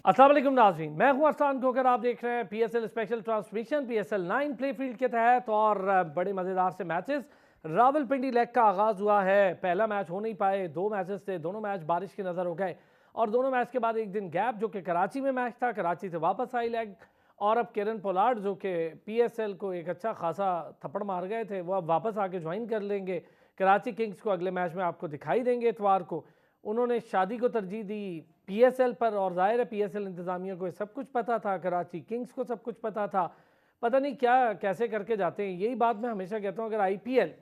अस्सलाम वालेकुम नाज़रीन, मैं हूं अरसान खोकर। आप देख रहे हैं PSL special transmission PSL 9 play field के तहत और बड़े मज़ेदार से मैचेस। रावलपिंडी लेग का आगाज़ हुआ है। पहला मैच हो नहीं पाए, दो मैचेस थे, दोनों मैच बारिश की नज़र हो गए और दोनों मैच के बाद एक दिन गैप, जो कि कराची में मैच था। कराची से वापस आई लेग और अब किरण पोलार्ड जो कि पीएसएल को एक अच्छा खासा थप्पड़ मार गए थे, वो अब वापस आके ज्वाइन कर लेंगे। कराची किंग्स को अगले मैच में आपको दिखाई देंगे इतवार को। उन्होंने शादी को तरजीह दी पीएसएल पर और जाहिर है पीएसएल इंतज़ामिया को सब कुछ पता था, कराची किंग्स को सब कुछ पता था। पता नहीं क्या कैसे करके जाते हैं। यही बात मैं हमेशा कहता हूँ, अगर आईपीएल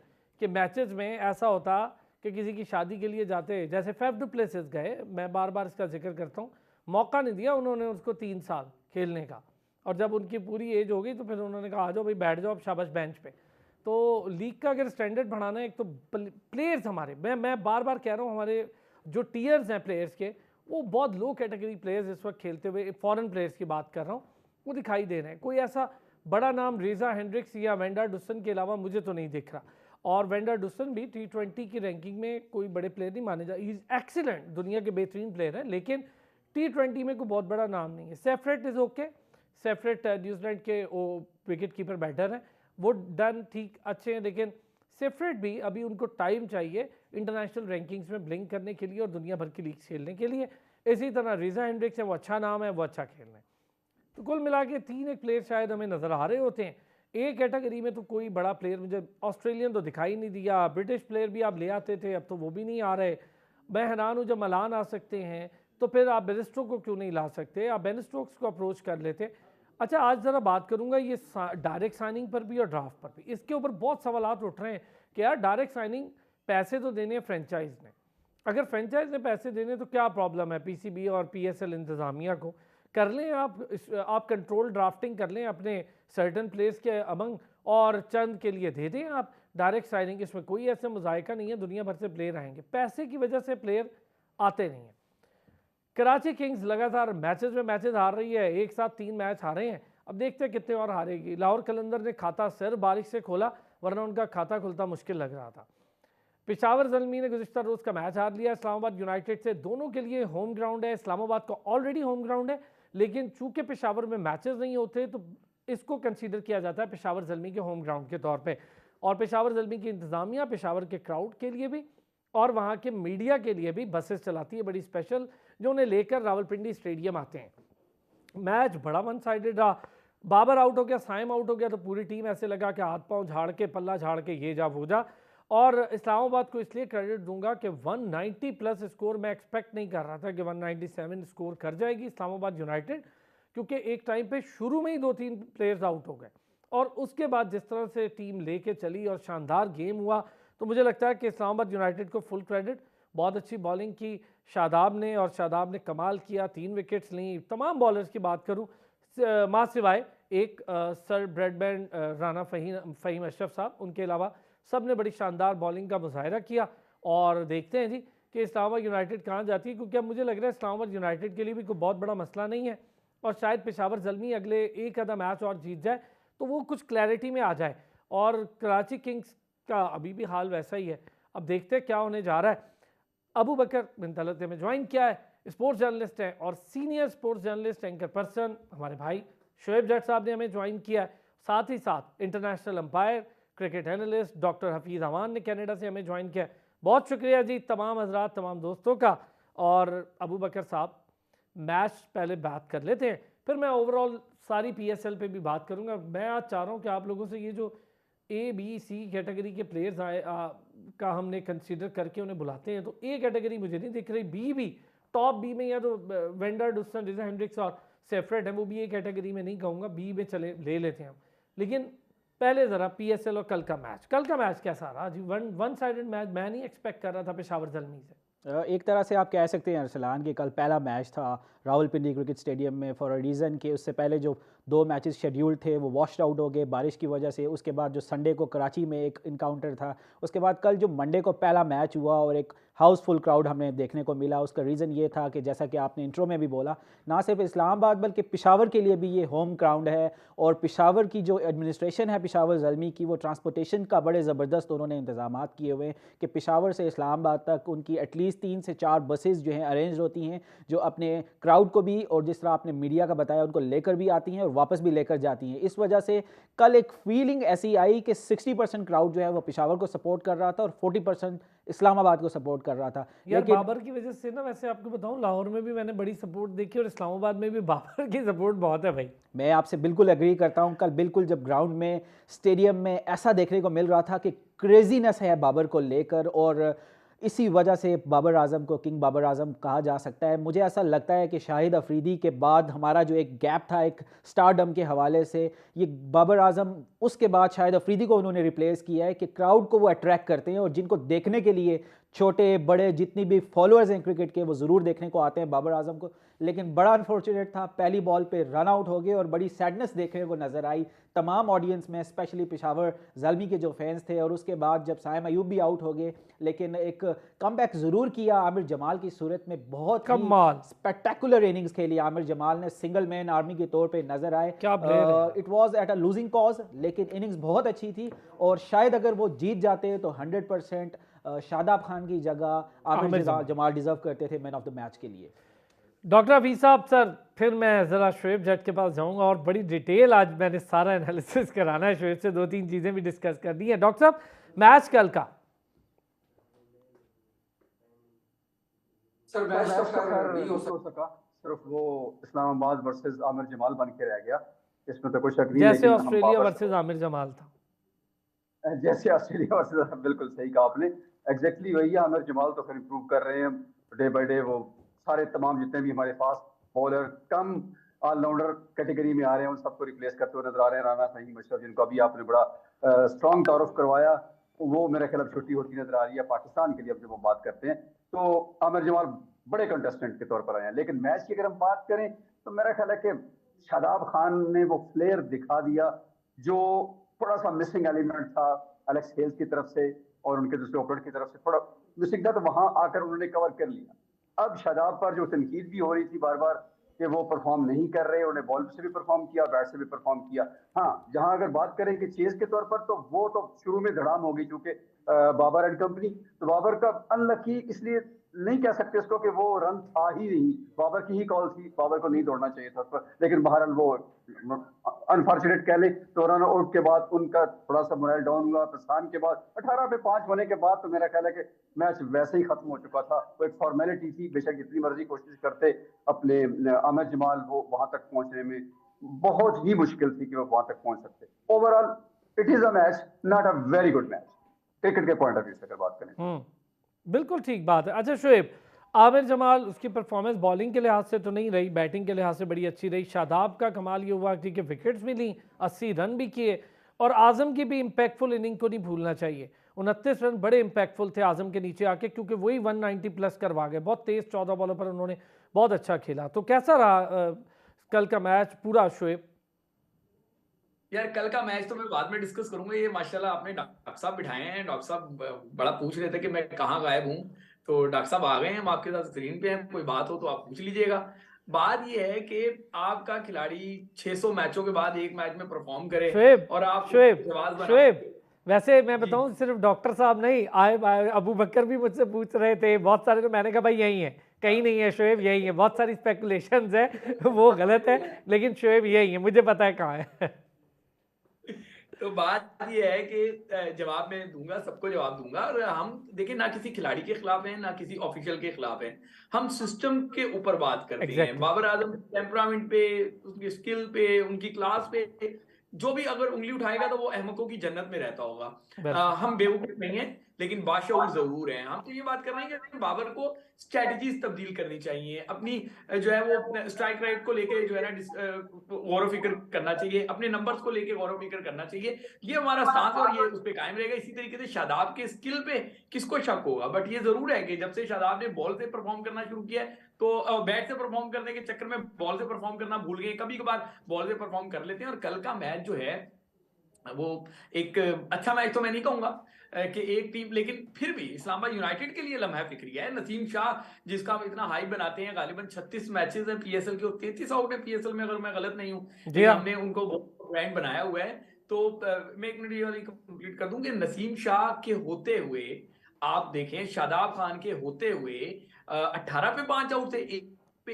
के मैचेस में ऐसा होता कि किसी की शादी के लिए जाते, जैसे फेफ डू प्लेसेस गए, मैं बार बार इसका जिक्र करता हूँ, मौका नहीं दिया उन्होंने उसको 3 साल खेलने का, और जब उनकी पूरी एज हो गई तो फिर उन्होंने कहा आ जाओ भाई बैठ जाओ अब शाबाश बेंच पे। तो लीग का अगर स्टैंडर्ड बढ़ाना है, एक तो प्लेयर्स हमारे, मैं बार बार कह रहा हूँ, हमारे जो टीयर्स हैं प्लेयर्स के, वो बहुत लो कैटेगरी प्लेयर्स इस वक्त खेलते हुए, फॉरेन प्लेयर्स की बात कर रहा हूँ, वो दिखाई दे रहे हैं। कोई ऐसा बड़ा नाम रेजा हेंड्रिक्स या वेंडर डुसन के अलावा मुझे तो नहीं दिख रहा। और वेंडर डुसन भी T20 की रैंकिंग में कोई बड़े प्लेयर नहीं माने जाते। इज़ एक्सीलेंट, दुनिया के बेहतरीन प्लेयर हैं, लेकिन T20 में कोई बहुत बड़ा नाम नहीं है। सेफरेट इज़ ओके, सेफरेट न्यूजीलैंड के वो विकेट कीपर बैटर हैं, वो डन ठीक अच्छे हैं, लेकिन सेफरेट भी अभी उनको टाइम चाहिए इंटरनेशनल रैंकिंग्स में ब्लिंक करने के लिए और दुनिया भर की लीग्स खेलने के लिए। इसी तरह रेजा हेंड्रिक्स है, वो अच्छा नाम है, वो अच्छा खेल रहे हैं। तो कुल मिला के 3 एक प्लेयर शायद हमें नज़र आ रहे होते हैं। ए कैटेगरी में तो कोई बड़ा प्लेयर मुझे, ऑस्ट्रेलियन तो दिखाई नहीं दिया। ब्रिटिश प्लेयर भी आप ले आते थे, अब तो वो भी नहीं आ रहे। मैं हैरान हूँ, जब मलान आ सकते हैं तो फिर आप बेनिस्टो को क्यों नहीं ला सकते? आप बेन स्टोक्स को अप्रोच कर लेते। अच्छा, आज ज़रा बात करूँगा ये डायरेक्ट साइनिंग पर भी और ड्राफ्ट पर भी। इसके ऊपर बहुत सवालात उठ रहे हैं कि यार डायरेक्ट साइनिंग, पैसे तो देने हैं फ्रेंचाइज ने, अगर फ्रेंचाइज ने पैसे देने तो क्या प्रॉब्लम है पीसीबी और पीएसएल इंतज़ामिया को? कर लें आप कंट्रोल ड्राफ्टिंग कर लें अपने सर्टन प्लेयर्स के अमंग और चंद के लिए दे दें आप डायरेक्ट साइनिंग। इसमें कोई ऐसा मुजायका नहीं है, दुनिया भर से प्लेयर आएंगे, पैसे की वजह से प्लेयर आते नहीं हैं। कराची किंग्स लगातार मैचेस में मैचेस हार रही है, एक साथ 3 मैच हारे हैं। अब देखते हैं कितने और हारेगी। लाहौर कलंदर ने खाता सिर बारिश से खोला, वरना उनका खाता खुलता मुश्किल लग रहा था। पेशावर ज़ल्मी ने गुज़िश्ता रोज़ का मैच हार लिया इस्लामाबाद यूनाइटेड से। दोनों के लिए होम ग्राउंड है, इस्लामाबाद का ऑलरेडी होम ग्राउंड है, लेकिन चूंकि पेशावर में मैचेस नहीं होते तो इसको कंसीडर किया जाता है पेशावर ज़ल्मी के होम ग्राउंड के तौर पे। और पेशावर ज़ल्मी की इंतज़ामिया पेशावर के क्राउड के लिए भी और वहाँ के मीडिया के लिए भी बसेस चलाती है बड़ी स्पेशल, जो उन्हें लेकर रावलपिंडी स्टेडियम आते हैं। मैच बड़ा वन साइडेड रहा। बाबर आउट हो गया, साइम आउट हो गया, तो पूरी टीम ऐसे लगा कि हाथ पांव झाड़ के, पल्ला झाड़ के ये जा वो जा। और इस्लामाबाद को इसलिए क्रेडिट दूंगा कि 190 प्लस स्कोर मैं एक्सपेक्ट नहीं कर रहा था कि 197 स्कोर कर जाएगी इस्लामाबाद यूनाइटेड, क्योंकि एक टाइम पे शुरू में ही 2-3 प्लेयर्स आउट हो गए और उसके बाद जिस तरह से टीम लेके चली और शानदार गेम हुआ, तो मुझे लगता है कि इस्लामाबाद यूनाइटेड को फुल क्रेडिट। बहुत अच्छी बॉलिंग की शादाब ने, और शादाब ने कमाल किया, 3 विकेट्स ली। तमाम बॉलर्स की बात करूँ मां सिवाय एक सर ब्रैडमैन, राना फ़हीम अशरफ साहब, उनके अलावा सब ने बड़ी शानदार बॉलिंग का मुजाहरा किया। और देखते हैं जी कि इस्लामाबाद यूनाइटेड कहाँ जाती है, क्योंकि अब मुझे लग रहा है इस्लामाबाद यूनाइटेड के लिए भी कोई बहुत बड़ा मसला नहीं है और शायद पेशावर ज़ल्मी अगले एक आधा मैच और जीत जाए तो वो कुछ क्लैरिटी में आ जाए। और कराची किंग्स का अभी भी हाल वैसा ही है। अब देखते हैं क्या होने जा रहा है। अबू बकर बिन तलत में ज्वाइन किया है, स्पोर्ट्स जर्नलिस्ट हैं और senior sports journalist anchor person हमारे भाई शोएब जट साहब ने हमें ज्वाइन किया है। साथ ही साथ international umpire, cricket analyst doctor Hafeez Aman ने कनाडा से हमें ज्वाइन किया है। बहुत शुक्रिया जी तमाम हजरात, तमाम दोस्तों का। और अबू बकर साहब, मैच पहले बात कर लेते हैं, फिर मैं ओवरऑल सारी पीएसएल पे भी बात करूंगा। मैं आज चाह रहा हूँ कि आप लोगों से ये जो ए बी सी कैटेगरी के प्लेयर्स आए का हमने कंसीडर करके उन्हें बुलाते हैं, तो ए कैटेगरी मुझे नहीं दिख रही, बी भी टॉप बी में या तो वेंडर डुसन, रेजा हेंड्रिक्स और सेफरेट है, वो भी ए कैटेगरी में नहीं कहूँगा, बी में चले ले लेते हैं हम। लेकिन पहले ज़रा पीएसएल और कल का मैच कैसा रहा जी? वन साइडेड मैच मैं नहीं एक्सपेक्ट कर रहा था पेशावर ज़ल्मी से। एक तरह से आप कह सकते हैं अरसलान कि कल पहला मैच था रावलपिंडी क्रिकेट स्टेडियम में फॉर अ रीज़न कि उससे पहले जो 2 मैचेस शेड्यूल्ड थे वो वॉश्ड आउट हो गए बारिश की वजह से। उसके बाद जो संडे को कराची में एक इनकाउंटर था, उसके बाद कल जो मंडे को पहला मैच हुआ और एक हाउसफुल क्राउड हमें देखने को मिला। उसका रीज़न ये था कि जैसा कि आपने इंट्रो में भी बोला, ना सिर्फ इस्लामाबाद बल्कि पेशावर के लिए भी ये होम ग्राउंड है, और पेशावर की जो एडमिनिस्ट्रेशन है पेशावर ज़ल्मी की, वो ट्रांसपोर्टेशन का बड़े ज़बरदस्त उन्होंने इंतज़ामात किए हुए हैं कि पेशावर से इस्लामाबाद तक उनकी एटलीस्ट 3 से 4 बसेज़ जो हैं अरेंज होती हैं, जो अपने क्राउड को भी, और जिस तरह आपने मीडिया का बताया, उनको लेकर भी आती हैं और वापस भी लेकर जाती हैं। इस वजह से कल एक फीलिंग ऐसी आई कि 60% क्राउड जो है वो पेशावर को सपोर्ट कर रहा था और 40% इस्लामाबाद को सपोर्ट कर रहा था। यार लेकिन बाबर की वजह से ना, वैसे आपको बताऊं, लाहौर में भी मैंने बड़ी सपोर्ट देखी और इस्लामाबाद में भी बाबर की सपोर्ट बहुत है भाई। मैं आपसे बिल्कुल एग्री करता हूं। कल बिल्कुल जब ग्राउंड में, स्टेडियम में ऐसा देखने को मिल रहा था कि क्रेजीनेस है बाबर को लेकर, और इसी वजह से बाबर आजम को किंग बाबर आजम कहा जा सकता है। मुझे ऐसा लगता है कि शाहिद अफरीदी के बाद हमारा जो एक गैप था एक स्टारडम के हवाले से, ये बाबर आजम, उसके बाद शाहिद अफरीदी को उन्होंने रिप्लेस किया है कि क्राउड को वो अट्रैक्ट करते हैं, और जिनको देखने के लिए छोटे बड़े जितनी भी फॉलोअर्स हैं क्रिकेट के, वो ज़रूर देखने को आते हैं बाबर आजम को। लेकिन बड़ा अनफॉर्चुनेट था, पहली बॉल पे रन आउट हो गए और बड़ी सैडनेस देखने को नज़र आई तमाम ऑडियंस में, स्पेशली पेशावर ज़ल्मी के जो फैंस थे। और उसके बाद जब साइम अयूब भी आउट हो गए, लेकिन एक कमबैक ज़रूर किया आमिर जमाल की सूरत में। बहुत ही कमाल स्पेक्टेकुलर इनिंग्स खेली आमिर जमाल ने, सिंगल मैन आर्मी के तौर पे नज़र आए। क्या प्लेयर है। It was at a losing cause, लेकिन इनिंग्स बहुत अच्छी थी, और शायद अगर वो जीत जाते तो 100% शादाब खान की जगह आमिर जमाल डिजर्व करते थे मैन ऑफ द मैच के लिए। डॉक्टर हफीज साहब, सर फिर मैं ज़रा शोएब जट के पास जाऊंगा और बड़ी डिटेल आज मैंने सारा एनालिसिस कराना है शोएब से, 2-3 चीज़ें भी डिस्कस करनी है। डॉक्टर साहब, मैच कल का सर मैच तो खैर नहीं हो सका, सिर्फ वो इस्लामाबाद वर्सेस आमिर जमाल बन के रह गया, इसमें तो कोई शक नहीं। जैसे लेकिन ऑस्ट्रेलिया वर्सेस आमिर जमाल था, जैसे ऑस्ट्रेलिया वर्सेस, बिल्कुल सही कहा आपने, एग्जैक्टली वही है। आमिर जमाल तो फिर इंप्रूव कर रहे हैं डे बाय डे। वो सारे तमाम जितने भी हमारे पास बॉलर कम ऑलराउंडर कैटेगरी में आ रहे हैं, उन सबको रिप्लेस करते हुए नजर आ रहे हैं। राना, सही, मशरफ, जिनको अभी आपने बड़ा स्ट्रॉन्ग तारुफ करवाया, वो मेरा ख्याल अब छुट्टी होती नजर आ रही है पाकिस्तान के लिए। अब जब हम बात करते हैं तो आमिर जमाल बड़े कंटेस्टेंट के तौर पर आए हैं। लेकिन मैच की अगर हम बात करें तो मेरा ख्याल है कि शादाब खान ने वो फ्लेयर दिखा दिया जो थोड़ा सा मिसिंग एलिमेंट था एलेक्स हेल्स की तरफ से और उनके दूसरे ओपोनेंट की तरफ से, थोड़ा मिसिंग था, तो वहां आकर उन्होंने कवर कर लिया। अब शादाब पर जो तनकीद भी हो रही थी बार बार कि वो परफॉर्म नहीं कर रहे, उन्होंने बॉल से भी परफॉर्म किया, बैट से भी परफॉर्म किया। हाँ, जहां अगर बात करें कि चेज के तौर पर, तो वो तो शुरू में धड़ाम हो गई क्योंकि बाबर एंड कंपनी, तो बाबर का अनलकी इसलिए नहीं कह सकते उसको कि वो रन था ही नहीं, बाबर की ही कॉल थी, बाबर को नहीं दौड़ना चाहिए था उस पर। लेकिन बहरहाल वो अनफॉर्चुनेट कह ले तो रन आउट के बाद उनका थोड़ा सा मोरल डाउन हुआ। प्रस्थान के बाद 18 पे 5 होने के बाद तो मेरा ख्याल है कि मैच वैसे ही खत्म हो चुका था। वो एक फॉर्मेलिटी थी, बेशक जितनी मर्जी कोशिश करते अपने आमिर जमाल, वो वहां तक पहुंचने में बहुत ही मुश्किल थी कि वो वहां तक पहुंच सकते। Overall it is a match, not a very good match cricket के पॉइंट ऑफ व्यू से अगर बात करें। बिल्कुल ठीक बात है। अच्छा शोएब, आमिर जमाल, उसकी परफॉर्मेंस बॉलिंग के लिहाज से तो नहीं रही, बैटिंग के लिहाज से बड़ी अच्छी रही। शादाब का कमाल ये हुआ कि विकेट्स भी ली, 80 रन भी किए, और आजम की भी इम्पैक्टफुल इनिंग को नहीं भूलना चाहिए। 29 रन बड़े इम्पैक्टफुल थे आजम के नीचे आके, क्योंकि वही 190 प्लस करवा गए। बहुत तेज 14 बॉलों पर उन्होंने बहुत अच्छा खेला। तो कैसा रहा कल का मैच पूरा शोएब? यार कल का मैच तो मैं बाद में डिस्कस करूंगा। ये माशाल्लाह आपने डॉक्टर साहब बिठाए हैं। डॉक्टर साहब बड़ा पूछ रहे थे कि मैं कहाँ गायब हूँ, तो डॉक्टर साहब आ गए हैं, हम आपके साथ स्क्रीन पे हैं। कोई बात हो तो आप पूछ लीजिएगा। बात ये है कि आपका खिलाड़ी 600 मैचों के बाद एक मैच में परफॉर्म करे शोएब, और आप शोएब, वैसे मैं बताऊं, सिर्फ डॉक्टर साहब नहीं आए, अबू बकर भी मुझसे पूछ रहे थे बहुत सारे, तो मैंने कहा भाई यही है, कहीं नहीं है शोएब, यही है। बहुत सारी स्पेकुलेशंस है वो गलत है, लेकिन शोएब यही है, मुझे पता है कहाँ है। तो बात ये है कि जवाब मैं दूंगा, सबको जवाब दूंगा। और हम देखिए, ना किसी खिलाड़ी के खिलाफ हैं ना किसी ऑफिशियल के खिलाफ हैं, हम सिस्टम के ऊपर बात करते हैं। बाबर आजम टेम्परामेंट पे, उनकी स्किल पे, उनकी क्लास पे जो भी अगर उंगली उठाएगा तो वो अहमकों की जन्नत में रहता होगा। हम बेवकूफ नहीं है, लेकिन बादशाह जरूर हैं। हम तो ये बात कर रहे हैं कि बाबर को स्ट्रेटजीज तब्दील करनी चाहिए, अपनी जो है वो स्ट्राइक रेट को लेके जो है ना गौर फिक्र करना चाहिए, अपने नंबर्स को लेके गौर फिक्र करना चाहिए। ये हमारा स्टांस है और ये उस पर कायम रहेगा। इसी तरीके से शादाब के स्किल पे किसको शक होगा, बट ये जरूर है कि जब से शादाब ने बॉल से परफॉर्म करना शुरू किया है तो बैट से परफॉर्म करने के चक्कर में बॉल से परफॉर्म करना भूल गए। कभी कभार बॉल से परफॉर्म कर लेते हैं। और कल का मैच जो है वो एक अच्छा मैच तो मैं नहीं कहूंगा कि एक टीम, लेकिन फिर भी इस्लामाबाद यूनाइटेड के लिए लम्हा फिक्री है। नसीम शाह जिसका हम इतना हाई बनाते हैं, गालिबन 36 मैचेस हैं पीएसएल के, 33 आउट है पीएसएल में, अगर मैं गलत नहीं हूं, जी लेकिन हाँ। हमने उनको ब्रांड बनाया हुआ है। तो मैं एक मिनट ये वाली कंप्लीट कर दूं कि नसीम शाह के होते हुए आप देखें, शादाब खान के होते हुए 18 पे 5 आउट थे, एक पे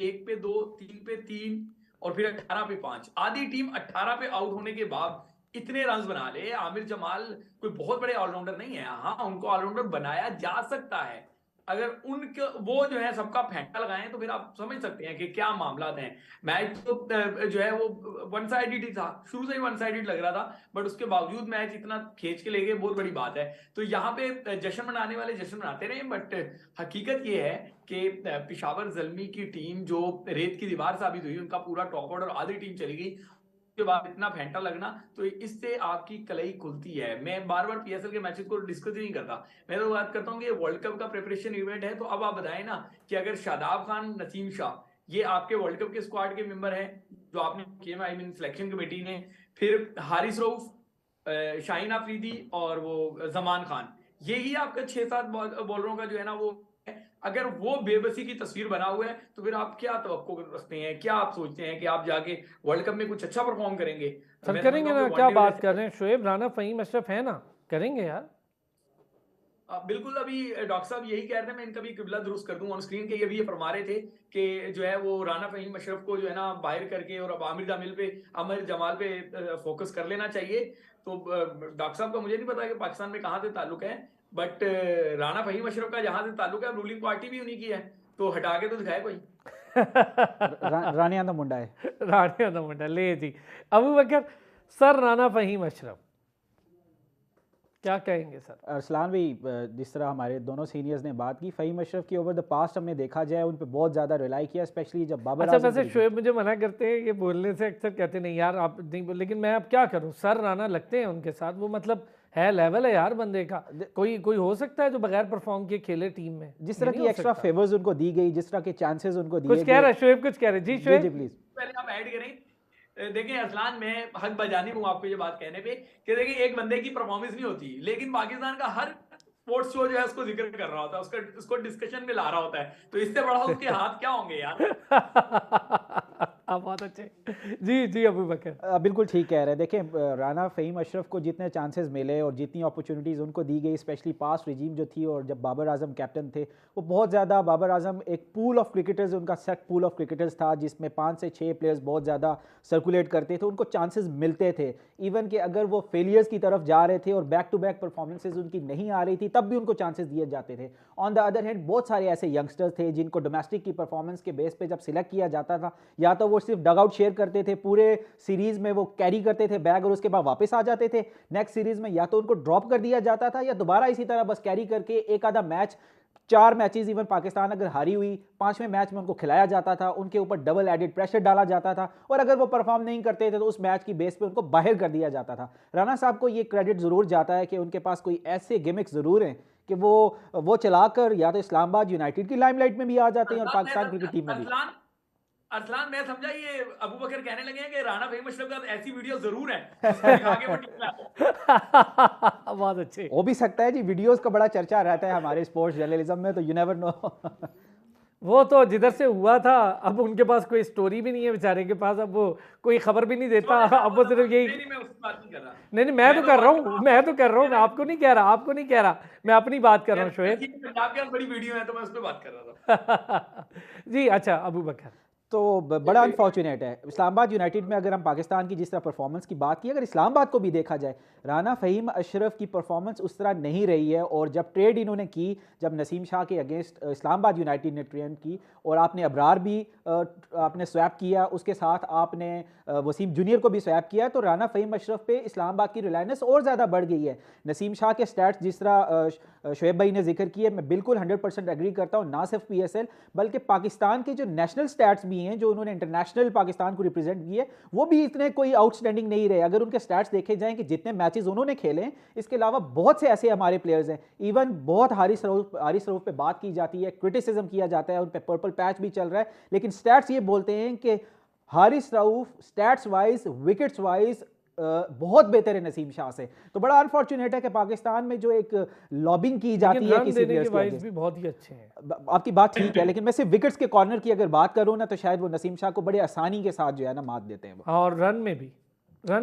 एक पे 2, 3 पे 3 और फिर 18 पे 5। आधी टीम 18 पे आउट होने के बाद इतने रन बना ले। आमिर जमाल कोई बहुत बड़े ऑलराउंडर नहीं है, हाँ उनको ऑलराउंडर बनाया जा सकता है। अगर उनके वो जो है सबका फेंटा लगाएं तो फिर आप समझ सकते हैं कि क्या मामला हैं। मैच तो जो है वो वन साइडेड ही था, शुरू से ही वन साइडेड लग रहा था, बट उसके बावजूद मैच इतना खींच के ले गए, बहुत बड़ी बात है। तो यहाँ पे जश्न मनाने वाले जश्न मनाते रहे, बट हकीकत ये है कि पेशावर ज़ल्मी की टीम जो रेत की दीवार साबित हुई, उनका पूरा टॉप ऑर्डर आधी टीम चली गई, के बाद इतना फेंटा लगना, तो इससे आपकी कलई खुलती है। मैं बार बार पीएसएल के मैचेस को डिस्कस ही नहीं करता, मैं तो बात करता हूँ कि वर्ल्ड कप का प्रिपरेशन इवेंट है। तो अब आप बताएं ना कि अगर शादाब खान, नसीम शाह ये आपके वर्ल्ड कप के स्क्वाड के मेंबर हैं जो आपने किए, आई मीन सिलेक्शन कमेटी ने, फिर हारिस रऊफ, शाहीन अफरीदी और वो जमान खान, यही आपका 6-7 बॉलरों का जो है ना वो, अगर वो बेबसी की तस्वीर बना हुआ है तो फिर आप क्या तवक्को रखते हैं, क्या आप सोचते हैं कि आप जाके वर्ल्ड कप में कुछ अच्छा परफॉर्म करेंगे? सर मैं करेंगे समझता हूं ना, कि क्या वनडे बात कर रहे हैं, शोएब, राना, फहीम, अशरफ है ना, करेंगे यार। बिल्कुल। अभी डॉक्टर साहब यही कह रहे थे, मैं इनका भी किबला दुरुस्त कर दूं ऑन स्क्रीन के, ये फरमा रहे थे कि जो है वो राना, फहीम, अशरफ को जो है ना बाहर करके और अब आमिर जमाल पे फोकस कर लेना चाहिए। तो डॉक्टर साहब का मुझे नहीं पता कि पाकिस्तान में कहाँ से ताल्लुक है, बट राना, फहीम, अशरफ का जहां से ताल्लुक है, रूलिंग पार्टी भी उन्हीं की है, तो हटा के तो दिखाए कोई। रानिया दा मुंडा है। रानिया दा मुंडा ले जी। अबू बकर सर, राना, फहीम, अशरफ क्या कहेंगे सर? अरसलान भाई, जिस तरह हमारे दोनों सीनियर्स ने बात की, फ़हीम अशरफ की ओवर द पास्ट हमने देखा जाए उन पे बहुत ज़्यादा रिलाई किया, स्पेशली जब बाबर अच्छा, आजम वैसे की शोएब मुझे मना करते हैं ये बोलने से, अक्सर कहते नहीं यार आप नहीं बोल, लेकिन मैं अब क्या करूं, सर राना लगते हैं उनके साथ, वो मतलब है लेवल है यार बंदे का। कोई कोई हो सकता है जो बगैर परफॉर्म किए खेले टीम में? जिस तरह ये की नहीं हो एक्स्ट्रा सकता। फेवर्स उनको दी गई, जिस तरह के चांसेस उनको दिए कुछ कह रहे गए। हैं शोएब, कुछ कह रहे हैं जी जी शोएब। जी प्लीज। पहले आप ऐड करें, देखिए अरसलान, मैं हक बजानिब हूं आपको ये बात कहने पे कि देखिए एक बंदे की परफॉर्मेंस नहीं होती, लेकिन पाकिस्तान का हर स्पोर्ट्स शो जो है उसको जिक्र कर रहा होता है, उसको डिस्कशन में ला रहा होता है, तो इससे बड़ा उसके हाथ क्या होंगे यार। आप बहुत अच्छे। जी जी अबू बकर, बिल्कुल ठीक कह रहे हैं। देखें, राना, फ़हीम अशरफ को जितने चांसेस मिले और जितनी अपॉर्चुनिटीज़ उनको दी गई, स्पेशली पास्ट रिजीम जो थी और जब बाबर आजम कैप्टन थे, वो बहुत ज़्यादा, बाबर आजम एक पूल ऑफ क्रिकेटर्स, उनका सेट पूल ऑफ क्रिकेटर्स था जिसमें 5 से 6 प्लेयर्स बहुत ज़्यादा सर्कुलेट करते थे, उनको चांसेस मिलते थे। इवन कि अगर वो फेलियर्स की तरफ जा रहे थे और बैक टू बैक परफॉर्मेंसेज उनकी नहीं आ रही थी, तब भी उनको चांसेस दिए जाते थे। ऑन द अदर हैंड बहुत सारे ऐसे यंगस्टर्स थे जिनको डोमेस्टिक की परफॉर्मेंस के बेस पे जब सिलेक्ट किया जाता था, या तो वो सिर्फ डगआउट शेयर करते थे, पूरे सीरीज में वो कैरी करते थे बैग और उसके बाद वापस आ जाते थे नेक्स्ट सीरीज में, या तो उनको ड्रॉप कर दिया जाता था या दोबारा इसी तरह बस कैरी करके एक आधा मैच, 4 मैचेस इवन पाकिस्तान अगर हारी हुई, 5वें मैच में उनको खिलाया जाता था, उनके ऊपर डबल एडिड प्रेशर डाला जाता था, और अगर वो परफॉर्म नहीं करते थे तो उस मैच की बेस पे उनको बाहर कर दिया जाता था। राना साहब को ये क्रेडिट ज़रूर जाता है कि उनके पास कोई ऐसे गिमिक्स ज़रूर हैं कि वो चलाकर या तो इस्लामाबाद यूनाइटेड की लाइमलाइट में भी आ जाते हैं और पाकिस्तान क्रिकेट टीम में भी। अरसलान, मैं समझा ये अबू बकर कहने लगे हैं कि राना, फहीम अशरफ का ऐसी वीडियो जरूर है जिसको दिखा के वो टीम में आए। बहुत अच्छे। हो भी सकता है जी, वीडियोस का बड़ा चर्चा रहता है हमारे स्पोर्ट्स जर्नलिज्म में, तो यू नेवर नो। वो तो जिधर से हुआ था, अब उनके पास कोई स्टोरी भी नहीं है बेचारे के पास, अब वो कोई खबर भी नहीं देता, अब वो सिर्फ यही। नहीं, मैं उसकी बात नहीं कर रहा। नहीं मैं तो कर रहा हूँ, मैं आपको नहीं कह रहा, मैं अपनी बात कर रहा हूँ शोएब। पंजाब के बड़ी वीडियो है तो मैं उस पर बात कर रहा था। जी अच्छा अबू बकर, तो बड़ा अनफॉर्चुनेट है इस्लामाबाद यूनाइटेड में, अगर हम पाकिस्तान की जिस तरह परफॉर्मेंस की बात की, अगर इस्लामाबाद को भी देखा जाए, राना, फ़हीम अशरफ की परफॉर्मेंस उस तरह नहीं रही है। और जब ट्रेड इन्होंने की, जब नसीम शाह के अगेंस्ट इस्लामाबाद यूनाइटेड ने ट्रेड की और आपने अबरार भी आपने स्वैप किया, उसके साथ आपने वसीम जूनियर को भी स्वैप किया, तो राना, फ़हीम अशरफ पे इस्लामाबाद की रिलायंस और ज़्यादा बढ़ गई है। नसीम शाह के स्टैट्स जिस तरह शोएब भाई ने जिक्र किए, मैं बिल्कुल 100% एग्री करता हूँ। ना सिर्फ PSL बल्कि पाकिस्तान के जो नेशनल स्टैट्स भी हैं, जो उन्होंने इंटरनेशनल पाकिस्तान को रिप्रेजेंट किए, वो भी इतने कोई आउटस्टैंडिंग नहीं रहे। अगर उनके स्टैट्स देखे जाएं कि जितने मैचेस उन्होंने खेले, इसके अलावा बहुत से ऐसे हमारे प्लेयर्स हैं, इवन बहुत हारिस रऊफ पे बात की जाती है, क्रिटिसिज्म किया जाता है, उन पे पर्पल पैच भी चल रहा है, लेकिन स्टैट्स ये बोलते हैं कि Haris Rauf stats wise, wickets wise बहुत बेहतर है नसीम शाह से। तो बड़ा अनफॉर्चुनेट है कि पाकिस्तान में जो एक लॉबिंग की जाती लेकिन है रन किसी देने प्लेयर्स के की वाइज वजह से। भी बहुत ही अच्छे हैं। आपकी बात ठीक है, लेकिन मैं सिर्फ विकेट्स के कॉर्नर की अगर बात करूं ना, तो शायद वो नसीम शाह को बड़े आसानी के साथ जो है ना मात देते हैं वो। और रन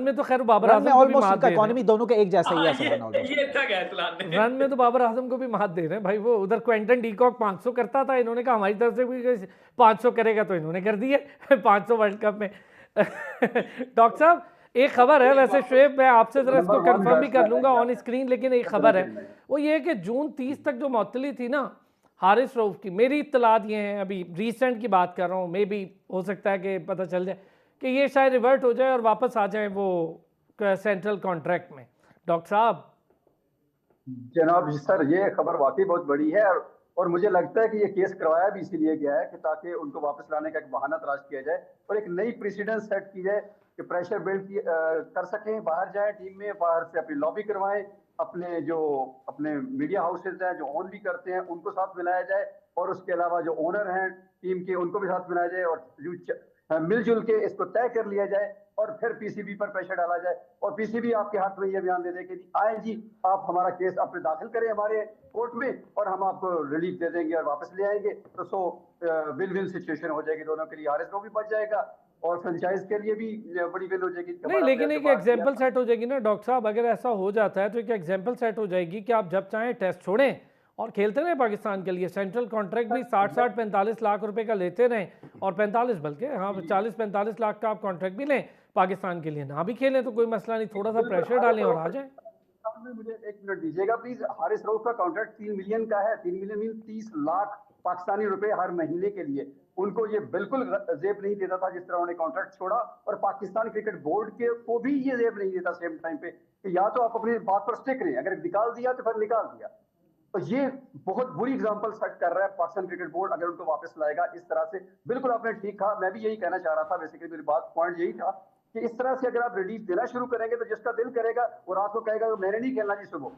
में तो खैर बाबर रन में आजम को भी ऑलमोस्ट मात इनका दे रहे हैं। इकोनॉमी दोनों का एक जैसा ही है ये सलान ऑलमोस्ट। ये अच्छा कहा इस्लाम ने। रन में तो बाबर आजम को भी मात दे रहे हैं भाई। वो उधर क्वेंटन डीकॉक 500 करता था, इन्होंने कहा हमारी तरफ से भी 500 करेगा, तो इन्होंने कर दिए 500 वर्ल्ड कप में। डॉक्टर साहब एक खबर है, वैसे शुएब मैं आपसे जरा इसको नंबर वन कंफर्म भी कर बैट्समैन लूंगा है ऑन स्क्रीन, लेकिन एक खबर है वो ये है कि जून 30 तक जो मअतली थी ना हारिस रऊफ की, मेरी इत्तलात ये हैं, अभी रिसेंट की बात कर रहा हूँ, मे बी हो सकता है कि पता चल जाए कि ये शायद रिवर्ट हो जाए और वापस आ जाए वो सेंट्रल कॉन्ट्रैक्ट में। डॉक्टर साहब जनाब सर, ये खबर वाकई बहुत बड़ी है, और मुझे लगता है कि ये केस करवाया भी इसीलिए गया है कि ताकि उनको वापस लाने का एक बहाना तलाश किया जाए और एक नई प्रेसिडेंस सेट की जाए कि प्रेशर बिल्ड कर सकें, बाहर जाए टीम में, बाहर से अपनी लॉबी करवाएं, अपने मीडिया हाउसेज हैं जो ओन भी करते हैं उनको साथ मिलाया जाए, और उसके अलावा जो ओनर हैं टीम के उनको भी साथ मिलाया जाए, और मिलजुल के इसको तय कर लिया जाए और फिर पीसीबी पर प्रेशर डाला जाए, और पीसीबी आपके हाथ में ये बयान दे दे कि आए जी आप हमारा केस अपने दाखिल करें हमारे कोर्ट में और हम आपको रिलीफ दे देंगे और वापस ले आएंगे, तो विन विन सिचुएशन हो जाएगी दोनों के लिए। हारिस को भी बच जाएगा और फ्रेंचाइज के लिए भी बड़ी विन हो जाएगी। नहीं, लेकिन एक एग्जाम्पल सेट हो जाएगी ना डॉक्टर साहब, अगर ऐसा हो जाता है तो एक एग्जाम्पल सेट हो जाएगी कि आप जब चाहें टेस्ट छोड़ें और खेलते रहे पाकिस्तान के लिए। सेंट्रल कॉन्ट्रैक्ट भी 60-60 45 लाख रुपए का लेते रहें, और 45 बल्कि हाँ 40-45 लाख का आप कॉन्ट्रैक्ट भी लें पाकिस्तान के लिए, ना भी खेलें तो कोई मसला नहीं, थोड़ा सा प्रेशर डालें और आ जाए। मुझे एक मिनट दीजिएगा प्लीज। हारिस रऊफ का कॉन्ट्रैक्ट 3 मिलियन का है, 3 मिलियन मीन 30 लाख पाकिस्तानी रुपए हर महीने के लिए। उनको ये बिल्कुल जेब नहीं देता था जिस तरह उन्होंने कॉन्ट्रैक्ट छोड़ा, और पाकिस्तान क्रिकेट बोर्ड के को भी ये जेब नहीं देता सेम टाइम पे कि या तो आप अपनी बात पर स्टिक रहे, अगर निकाल दिया तो फिर निकाल दिया। तो ये बहुत बुरी एग्जांपल सेट कर रहा है पाकिस्तान क्रिकेट बोर्ड अगर उनको वापस लाएगा इस तरह से। बिल्कुल आपने ठीक कहा, मैं भी यही कहना चाह रहा था, बेसिकली मेरी बात पॉइंट यही था कि इस तरह से अगर आप रिलीफ देना शुरू करेंगे तो जिसका दिल करेगा वो रात को कहेगा कि मैंने नहीं खेलना जी सुबह,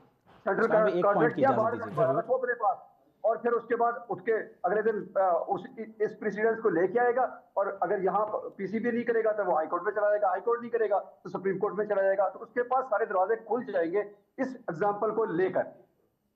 सेंट्रल इस्लाम में एक पॉइंट कॉन्ट्रैक्ट की किया इजाजत बाहर दीजिए। रखो अपने पास, और फिर उसके बाद उठ के अगले दिन इस प्रेसिडेंस को लेके आएगा, और अगर यहाँ पीसीबी नहीं करेगा तो वो हाई कोर्ट में चला जाएगा, हाई कोर्ट नहीं करेगा तो सुप्रीम कोर्ट में चला जाएगा, तो उसके पास सारे दरवाजे खुल जाएंगे इस एग्जाम्पल को लेकर।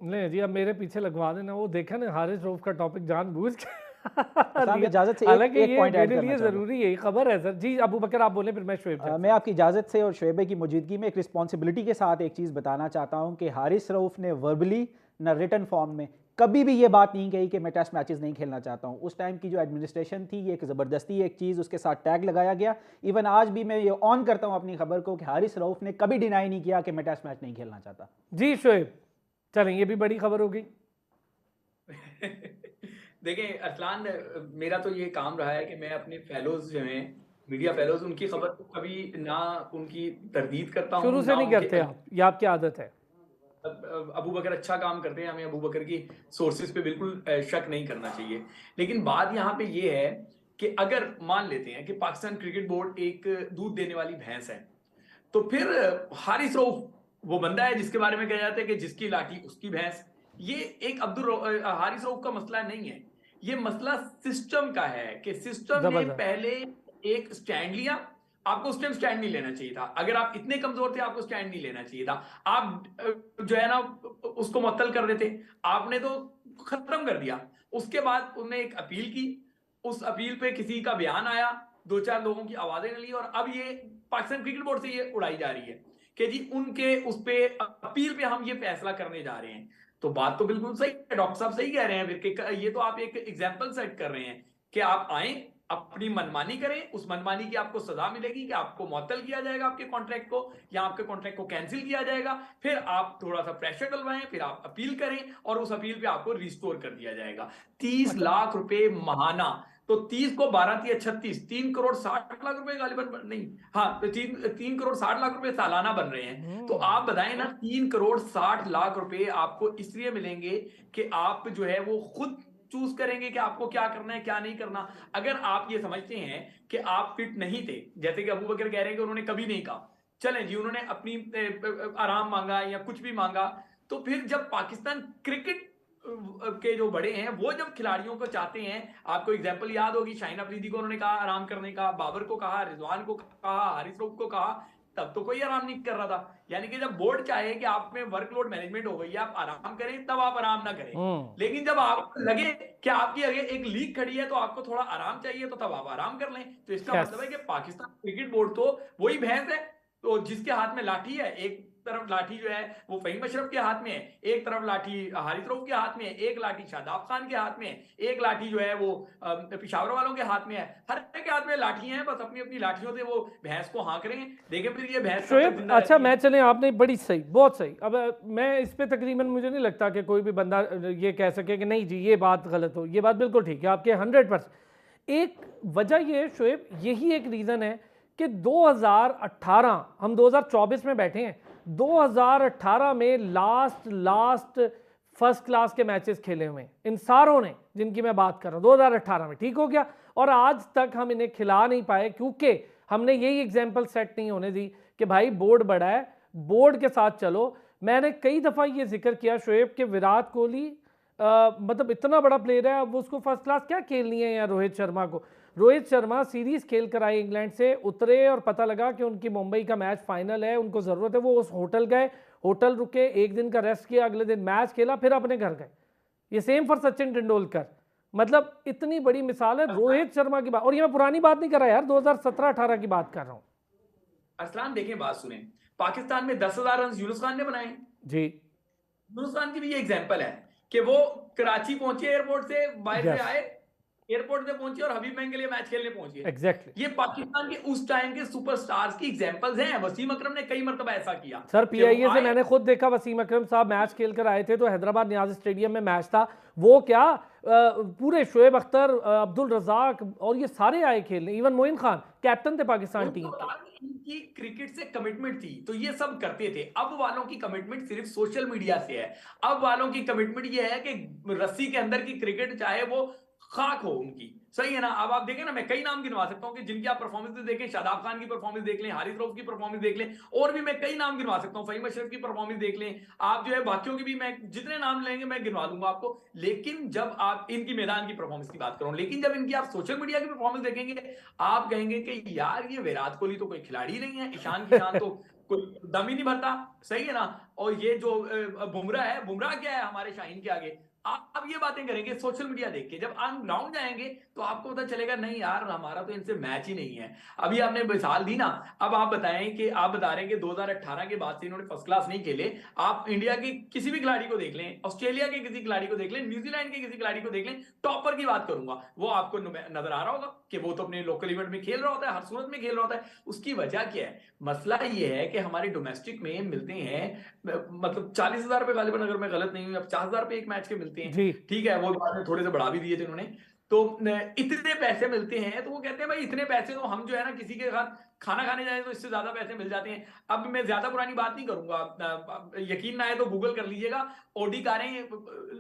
नहीं जी, अब मेरे पीछे लगवा देना, वो देखा ना हारिस रऊफ का टॉपिक जानबूझ के साहब इजाजत से हालांकि एक ये पॉइंट ऐड मेरे करना लिए चाहूंगा। जरूरी है, खबर है सर जी। अबू बकर आप बोले, फिर मैं शुएब मैं आपकी इजाज़त से और शुएब की मौजूदगी में एक रिस्पॉन्सिबिलिटी के साथ एक चीज़ बताना चाहता हूं कि हारिस रऊफ ने वर्बली ना रिटन फॉर्म में कभी भी ये बात नहीं कही कि मैं टेस्ट मैचेस नहीं खेलना चाहता हूं। उस टाइम की जो एडमिनिस्ट्रेशन थी, ये एक ज़बरदस्ती एक चीज़ उसके साथ टैग लगाया गया। इवन आज भी मैं ये ऑन करता हूं अपनी खबर को कि हारिस रऊफ ने कभी डिनाई नहीं किया कि मैं टेस्ट मैच नहीं खेलना चाहता। जी शुएब, चलें ये भी बड़ी खबर हो गई। देखें अरसलान, मेरा तो ये काम रहा है कि मैं अपने फेलोज जो हैं, मीडिया फेलोज, उनकी खबर को कभी ना उनकी तरदीद करता हूँ, शुरू से नहीं करते आप, ये आपकी आदत है। अबू बकर अच्छा काम करते हैं, हमें अबू बकर की सोर्सेज पे बिल्कुल शक नहीं करना चाहिए। लेकिन बात यहाँ पे ये है कि अगर मान लेते हैं कि पाकिस्तान क्रिकेट बोर्ड एक दूध देने वाली भैंस है, तो फिर हारिस रऊफ वो बंदा है जिसके बारे में कहा जाता है कि जिसकी लाठी उसकी भैंस। ये एक हारिस रऊफ का मसला नहीं है, ये मसला सिस्टम का है कि सिस्टम ने पहले एक स्टैंड लिया। आपको उस टाइम स्टैंड नहीं लेना चाहिए था, अगर आप इतने कमजोर थे आपको स्टैंड नहीं लेना चाहिए था, आप जो है ना उसको मुअत्तल कर देते, आपने तो खत्म कर दिया। उसके बाद उन्होंने एक अपील की, उस अपील पे किसी का बयान आया, 2-4 लोगों की आवाजें ली, और अब ये पाकिस्तान क्रिकेट बोर्ड से ये उड़ाई जा रही है कि जी उनके उस पे अपील पे हम ये फैसला करने जा रहे हैं। तो बात तो बिल्कुल सही है, डॉक्टर साहब सही कह रहे हैं फिर कि ये तो आप एक एग्जाम्पल सेट कर रहे हैं कि आप आए अपनी मनमानी करें, उस मनमानी की आपको सजा मिलेगी कि आपको मुअत्तल किया जाएगा आपके कॉन्ट्रैक्ट को, या आपके कॉन्ट्रैक्ट को कैंसिल किया जाएगा, फिर आप थोड़ा सा प्रेशर डलवाएं, फिर आप अपील करें और उस अपील पे आपको रिस्टोर कर दिया जाएगा। 30 लाख रुपए महाना, तो 30 को 12 36, 3 करोड़ 60 लाख रुपए गालिबन नहीं, हाँ 3 करोड़ 60 लाख रुपए सालाना बन रहे हैं। तो आप बताएं ना, 3 करोड़ 60 लाख रुपए आपको इसलिए मिलेंगे कि आप जो है वो खुद चूज करेंगे कि आपको क्या करना है क्या नहीं करना। अगर आप ये समझते हैं कि आप फिट नहीं थे, जैसे कि अबू बकर कह रहे हैं कि उन्होंने कभी नहीं कहा, चलें जी उन्होंने अपनी आराम मांगा या कुछ भी मांगा, तो फिर जब पाकिस्तान क्रिकेट के जो बड़े हैं वो जब खिलाड़ियों को चाहते हैं, आपको एग्जांपल याद होगी, शाहीन अफरीदी को उन्होंने कहा आराम करने का, बाबर को कहा, रिजवान को कहा, हारिस रऊफ को कहा, तब तो कोई आराम नहीं कर रहा था। यानी कि जब बोर्ड चाहे कि आप में वर्कलोड मैनेजमेंट हो गई, आप आराम करें, तब आप आराम ना करें। लेकिन जब आपको लगे कि आपकी आगे एक लीग खड़ी है तो आपको थोड़ा आराम चाहिए, तो तब आप आराम कर लें। तो इसका मतलब है कि पाकिस्तान क्रिकेट बोर्ड तो वही भैंस है तो जिसके हाथ में लाठी है, एक तरफ लाठी जो है वो फहीम अशरफ के हाथ में है, एक तरफ लाठी हारिस रऊफ के हाथ में है, एक लाठी शादाब खान के हाथ में है, एक लाठी जो है वो पिशावर वालों के हाथ में है। हर एक के हाथ में लाठी हैं, बस अपनी अपनी लाठियों से वो भैंस को हाँक रहे हैं। देखें फिर ये भैंस शोएब, अच्छा मैं चले, आपने बड़ी सही, बहुत सही। अब मैं इस पे तकरीबन मुझे नहीं लगता कि कोई भी बंदा ये कह सके कि नहीं जी ये बात गलत हो, ये बात बिल्कुल ठीक है आपके 100%। एक वजह ये शोएब, यही एक रीज़न है कि 2018 हम 2024 में बैठे हैं, 2018 में लास्ट फर्स्ट क्लास के मैचेस खेले हुए हैं इन सारों ने जिनकी मैं बात कर रहा हूँ 2018 में, ठीक हो गया। और आज तक हम इन्हें खिला नहीं पाए क्योंकि हमने यही एग्जाम्पल सेट नहीं होने दी कि भाई बोर्ड बड़ा है, बोर्ड के साथ चलो। मैंने कई दफ़ा ये जिक्र किया शोएब कि विराट कोहली मतलब इतना बड़ा प्लेयर है, अब उसको फर्स्ट क्लास क्या खेलनी है। या रोहित शर्मा को, रोहित शर्मा सीरीज खेल कर आए, इंग्लैंड से उतरे और पता लगा कि उनकी मुंबई का मैच फाइनल है, उनको ज़रूरत है, वो उस होटल गए, होटल रुके, एक दिन का रेस्ट किया, अगले दिन मैच खेला, फिर अपने घर गए। ये सेम फॉर सचिन तेंदुलकर, मतलब इतनी बड़ी मिसाल है रोहित शर्मा की बात। और ये मैं पुरानी बात नहीं कर रहा यार, 2017-18 की बात कर रहा हूँ। अरसलान देखें, बात सुने, पाकिस्तान में 10,000 रन यूनुस खान ने बनाए जी। यूनुस खान की भी ये एग्जांपल है कि वो कराची पहुंचे, एयरपोर्ट से बाहर से आए, एयरपोर्ट पे पहुंचे और हबीब बैंक के लिए मैच खेलने पहुंचे। एग्जैक्टली। ये पाकिस्तान के उस टाइम के सुपरस्टार्स की एग्जांपल्स हैं। वसीम अकरम ने कई मरतबा ऐसा किया सर, पीआईए से मैंने खुद देखा, वसीम अकरम साहब मैच खेल कर आए थे तो हैदराबाद नियाज स्टेडियम में मैच था, वो क्या पूरे शोएब अख्तर, अब्दुल रजाक और ये सारे आए खेलने, इवन मोइन खान कैप्टन थे पाकिस्तान टीम के। इनकी क्रिकेट से कमिटमेंट थी तो ये सब करते थे। अब वालों की कमिटमेंट सिर्फ सोशल मीडिया से है। अब वालों की कमिटमेंट ये है कि रस्सी के अंदर की क्रिकेट चाहे वो खाक हो उनकी, सही है ना। अब आप देखें ना, मैं कई नाम गिनवा सकता हूं कि जिनकी आप परफॉर्मेंस देखें, शादाब खान की परफॉर्मेंस देख लें, हारिस रऊफ की परफॉर्मेंस देख लें, और भी मैं कई नाम गिनवा सकता हूं, फहीम अशरफ की परफॉर्मेंस देख लें, आप जो है बाकियों की भी मैं जितने नाम लेंगे मैं गिनवा दूंगा आपको। लेकिन जब आप इनकी मैदान की परफॉर्मेंस की बात करूं, लेकिन जब इनकी आप सोशल मीडिया की परफॉर्मेंस देखेंगे, आप कहेंगे कि यार ये विराट कोहली तो कोई खिलाड़ी नहीं है, ईशान किशान तो कोई दम ही नहीं भरता, सही है ना। और ये जो बुमराह है, बुमराह क्या है हमारे शाहीन के आगे। आप ये बातें करेंगे सोशल मीडिया देख के, जब ऑन ग्राउंड जाएंगे तो आपको पता चलेगा नहीं यार हमारा तो इनसे मैच ही नहीं है। अभी आपने मिसाल दी ना, अब आप बताएं कि आप बता रहे हैं कि 2018 के बाद से इन्होंने फर्स्ट क्लास नहीं खेले। आप इंडिया के किसी भी खिलाड़ी को देख लें, ऑस्ट्रेलिया के किसी खिलाड़ी को देख लें, न्यूजीलैंड के किसी खिलाड़ी को देख लें, टॉपर की बात करूंगा, वो आपको नजर आ रहा होगा कि वो तो अपने लोकल इवेंट में खेल रहा होता है, हर सूरत में खेल रहा होता है। उसकी वजह क्या है? मसला ये है कि हमारे डोमेस्टिक में मिलते हैं मतलब 40,000 रुपए गालिबन, अगर मैं गलत नहीं हूं, 50,000 रुपए एक मैच के मिलते हैं, ठीक है, वो बाद में थोड़े से बढ़ा भी दिए थे उन्होंने। तो इतने पैसे मिलते हैं तो वो कहते हैं भाई इतने पैसे तो हम जो है ना किसी के साथ खाना खाने जाए तो इससे ज्यादा पैसे मिल जाते हैं। अब मैं ज्यादा पुरानी बात नहीं करूंगा, यकीन ना आए तो गूगल कर लीजिएगा, ऑडी कारें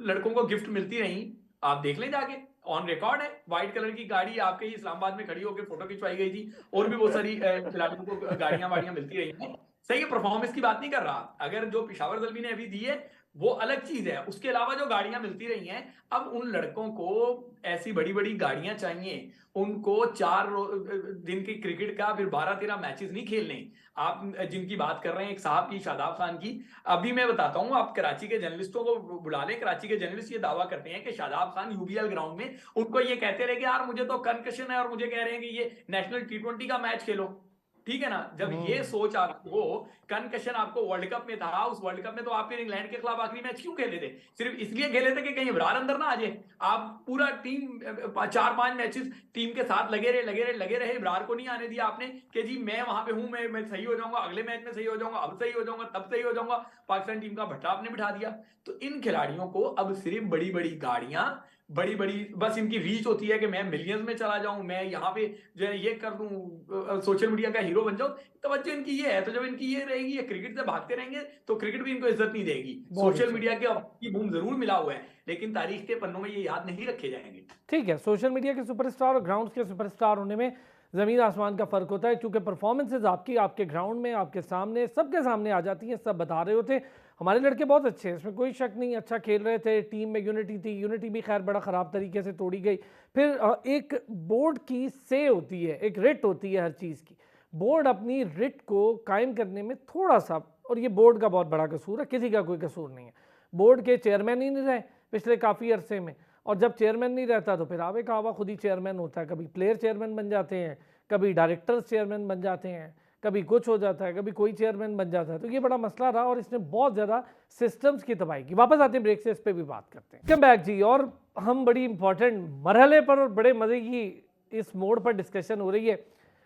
लड़कों को गिफ्ट मिलती रही, आप देख लें जाके, ऑन रिकॉर्ड है। व्हाइट कलर की गाड़ी आपके ही इस्लामाबाद में खड़ी होकर फोटो खिंचवाई गई थी, और भी बहुत सारी खिलाड़ियों को गाड़ियां वाड़ियां मिलती रही हैं। सही है, परफॉर्मेंस की बात नहीं कर रहा, अगर जो पिशावर दलवी ने अभी दी है वो अलग चीज है, उसके अलावा जो गाड़ियां मिलती रही हैं, अब उन लड़कों को ऐसी बड़ी बड़ी गाड़ियां चाहिए, उनको 4 दिन की क्रिकेट का फिर 12-13 मैचेस नहीं खेलने। आप जिनकी बात कर रहे हैं एक साहब की, शादाब खान की, अभी मैं बताता हूं, आप कराची के जर्नलिस्टों को बुला लें, कराची के जर्नलिस्ट ये दावा करते हैं कि शादाब खान यूबीएल ग्राउंड में उनको ये कहते रहे कि यार मुझे तो कंकशन है और मुझे कह रहे हैं कि ये नेशनल T20 का मैच खेलो, ठीक है ना। जब ये सोच आपको, कंकशन आपको वर्ल्ड कप में था, उस वर्ल्ड कप में तो आप फिर इंग्लैंड के खिलाफ आखिरी मैच क्यों खेले थे? सिर्फ इसलिए खेले थे कि कहीं इब्रार अंदर ना आ जाए। आप पूरा टीम 4-5 मैचेस टीम के साथ लगे रहे, इब्रार को नहीं आने दिया आपने कि जी मैं वहां पे हूं, मैं सही हो जाऊंगा, अगले मैच में सही हो जाऊंगा, अब सही हो जाऊंगा, तब सही हो जाऊंगा। पाकिस्तान टीम का भट्टा आपने बिठा दिया। तो इन खिलाड़ियों को अब सिर्फ बड़ी बड़ी गाड़ियां, बड़ी बड़ी बस इनकी रीच होती है कि मैं मिलियंस में चला जाऊं, मैं यहाँ पे जो है ये कर दूं, सोशल मीडिया का हीरो बन जाऊं। तवज्जो इनकी ये है, तो जब इनकी ये रहेगी, ये क्रिकेट से भागते रहेंगे तो क्रिकेट भी इनको इज्जत नहीं देगी। सोशल मीडिया के बूम जरूर मिला हुआ है, लेकिन तारीख के पन्नों में ये याद नहीं रखे जाएंगे। ठीक है, सोशल मीडिया के सुपरस्टार और ग्राउंड के सुपरस्टार होने में ज़मीन आसमान का फ़र्क होता है, क्योंकि परफॉर्मेंसेज आपकी आपके ग्राउंड में आपके सामने सबके सामने आ जाती हैं, सब बता रहे होते हैं हमारे लड़के बहुत अच्छे हैं, इसमें कोई शक नहीं, अच्छा खेल रहे थे, टीम में यूनिटी थी, यूनिटी भी खैर बड़ा ख़राब तरीके से तोड़ी गई। फिर एक बोर्ड की से होती है, एक रेट होती है हर चीज़ की, बोर्ड अपनी रिट को कायम करने में थोड़ा सा, और ये बोर्ड का बहुत बड़ा कसूर है, किसी का कोई कसूर नहीं है, बोर्ड के चेयरमैन ही नहीं रहे पिछले काफ़ी अरसे में, और जब चेयरमैन नहीं रहता तो फिर आवे कावा खुद ही चेयरमैन होता है, कभी प्लेयर चेयरमैन बन जाते हैं, कभी डायरेक्टर्स चेयरमैन बन जाते हैं, कभी कुछ हो जाता है, कभी कोई चेयरमैन बन जाता है। तो ये बड़ा मसला रहा और इसने बहुत ज़्यादा सिस्टम्स की तबाही की। वापस आते हैं ब्रेक से, इस पर भी बात करते हैं। कम बैक जी, और हम बड़ी इंपॉर्टेंट मरहले पर और बड़े मज़े की इस मोड़ पर डिस्कशन हो रही है।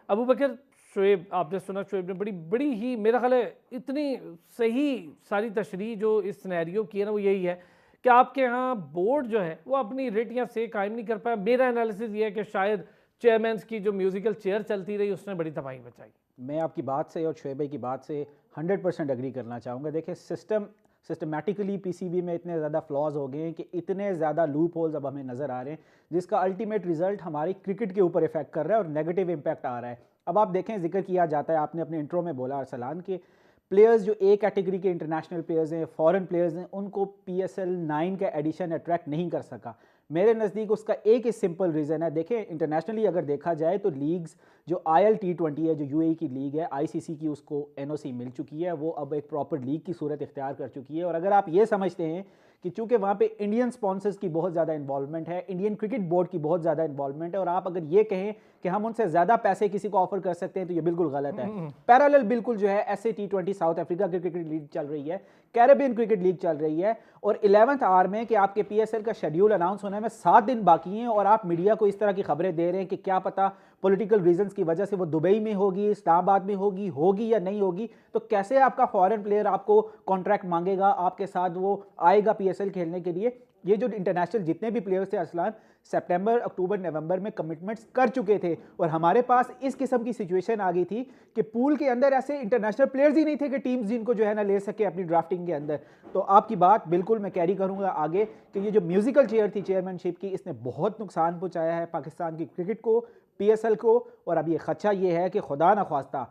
अबू बकर शोएब, आपने सुना शोएब ने बड़ी ही मेरा ख्याल है इतनी सही सारी तशरीह जो इस सिनेरियो की है ना, वो यही है कि आपके यहाँ बोर्ड जो है वो अपनी रेट या से कायम नहीं कर पाया। मेरा एनालिसिस ये है कि शायद चेयरमैन की जो म्यूजिकल चेयर चलती रही उसने बड़ी तबाही मचाई। मैं आपकी बात से और शोएब भाई की बात से 100% एग्री करना चाहूँगा। देखिए, सिस्टमेटिकली पीसीबी में इतने ज़्यादा फ्लॉज हो गए हैं कि इतने ज़्यादा लूप होल्स अब हमें नज़र आ रहे हैं, जिसका अल्टीमेट रिजल्ट हमारी क्रिकेट के ऊपर इफेक्ट कर रहा है और नेगेटिव इम्पैक्ट आ रहा है। अब आप देखें, जिक्र किया जाता है, आपने अपने इंट्रो में बोला अरसलान, के प्लेयर्स जो ए कैटेगरी के इंटरनेशनल प्लेयर्स हैं, फॉरेन प्लेयर्स हैं, उनको PSL 9 का एडिशन अट्रैक्ट नहीं कर सका। मेरे नज़दीक उसका एक ही सिंपल रीज़न है। देखें, इंटरनेशनली अगर देखा जाए तो लीग्स जो ILT20 है, जो UAE की लीग है, ICC की उसको NOC मिल चुकी है, वो अब एक प्रॉपर लीग की सूरत इख्तियार कर चुकी है। और अगर आप ये समझते हैं कि चूंकि वहाँ पे इंडियन स्पॉन्सर्स की बहुत ज़्यादा इन्वॉल्वमेंट है, इंडियन क्रिकेट बोर्ड की बहुत ज़्यादा इन्वॉल्वमेंट है, और आप अगर ये कहें कि हम उनसे ज़्यादा पैसे किसी को ऑफर कर सकते हैं, तो ये बिल्कुल गलत है। पैरेलल बिल्कुल जो है SA-T20 साउथ अफ्रीका की क्रिकेट लीग चल रही है, कैरेबियन क्रिकेट लीग चल रही है, और 11th आवर में कि आपके PSL का शेड्यूल अनाउंस होने में 7 दिन बाकी हैं, और आप मीडिया को इस तरह की खबरें दे रहे हैं कि क्या पता पॉलिटिकल रीजंस की वजह से वो दुबई में होगी, इस्लामाबाद में होगी या नहीं होगी। तो कैसे आपका फॉरेन प्लेयर आपको कॉन्ट्रैक्ट मांगेगा, आपके साथ वो आएगा PSL खेलने के लिए? ये जो इंटरनेशनल जितने भी प्लेयर्स थे अरसलान, सितंबर, अक्टूबर, नवंबर में कमिटमेंट्स कर चुके थे, और हमारे पास इस किस्म की सिचुएशन आ गई थी कि पूल के अंदर ऐसे इंटरनेशनल प्लेयर्स ही नहीं थे कि टीम्स जिनको जो है ना ले सके अपनी ड्राफ्टिंग के अंदर। तो आपकी बात बिल्कुल मैं कैरी करूंगा आगे कि ये जो म्यूजिकल चेयर थी चेयरमैनशिप की, इसने बहुत नुकसान पहुंचाया है पाकिस्तान की क्रिकेट को, PSL को। और अब ये खदशा ये है कि खुदा न ख्वास्ता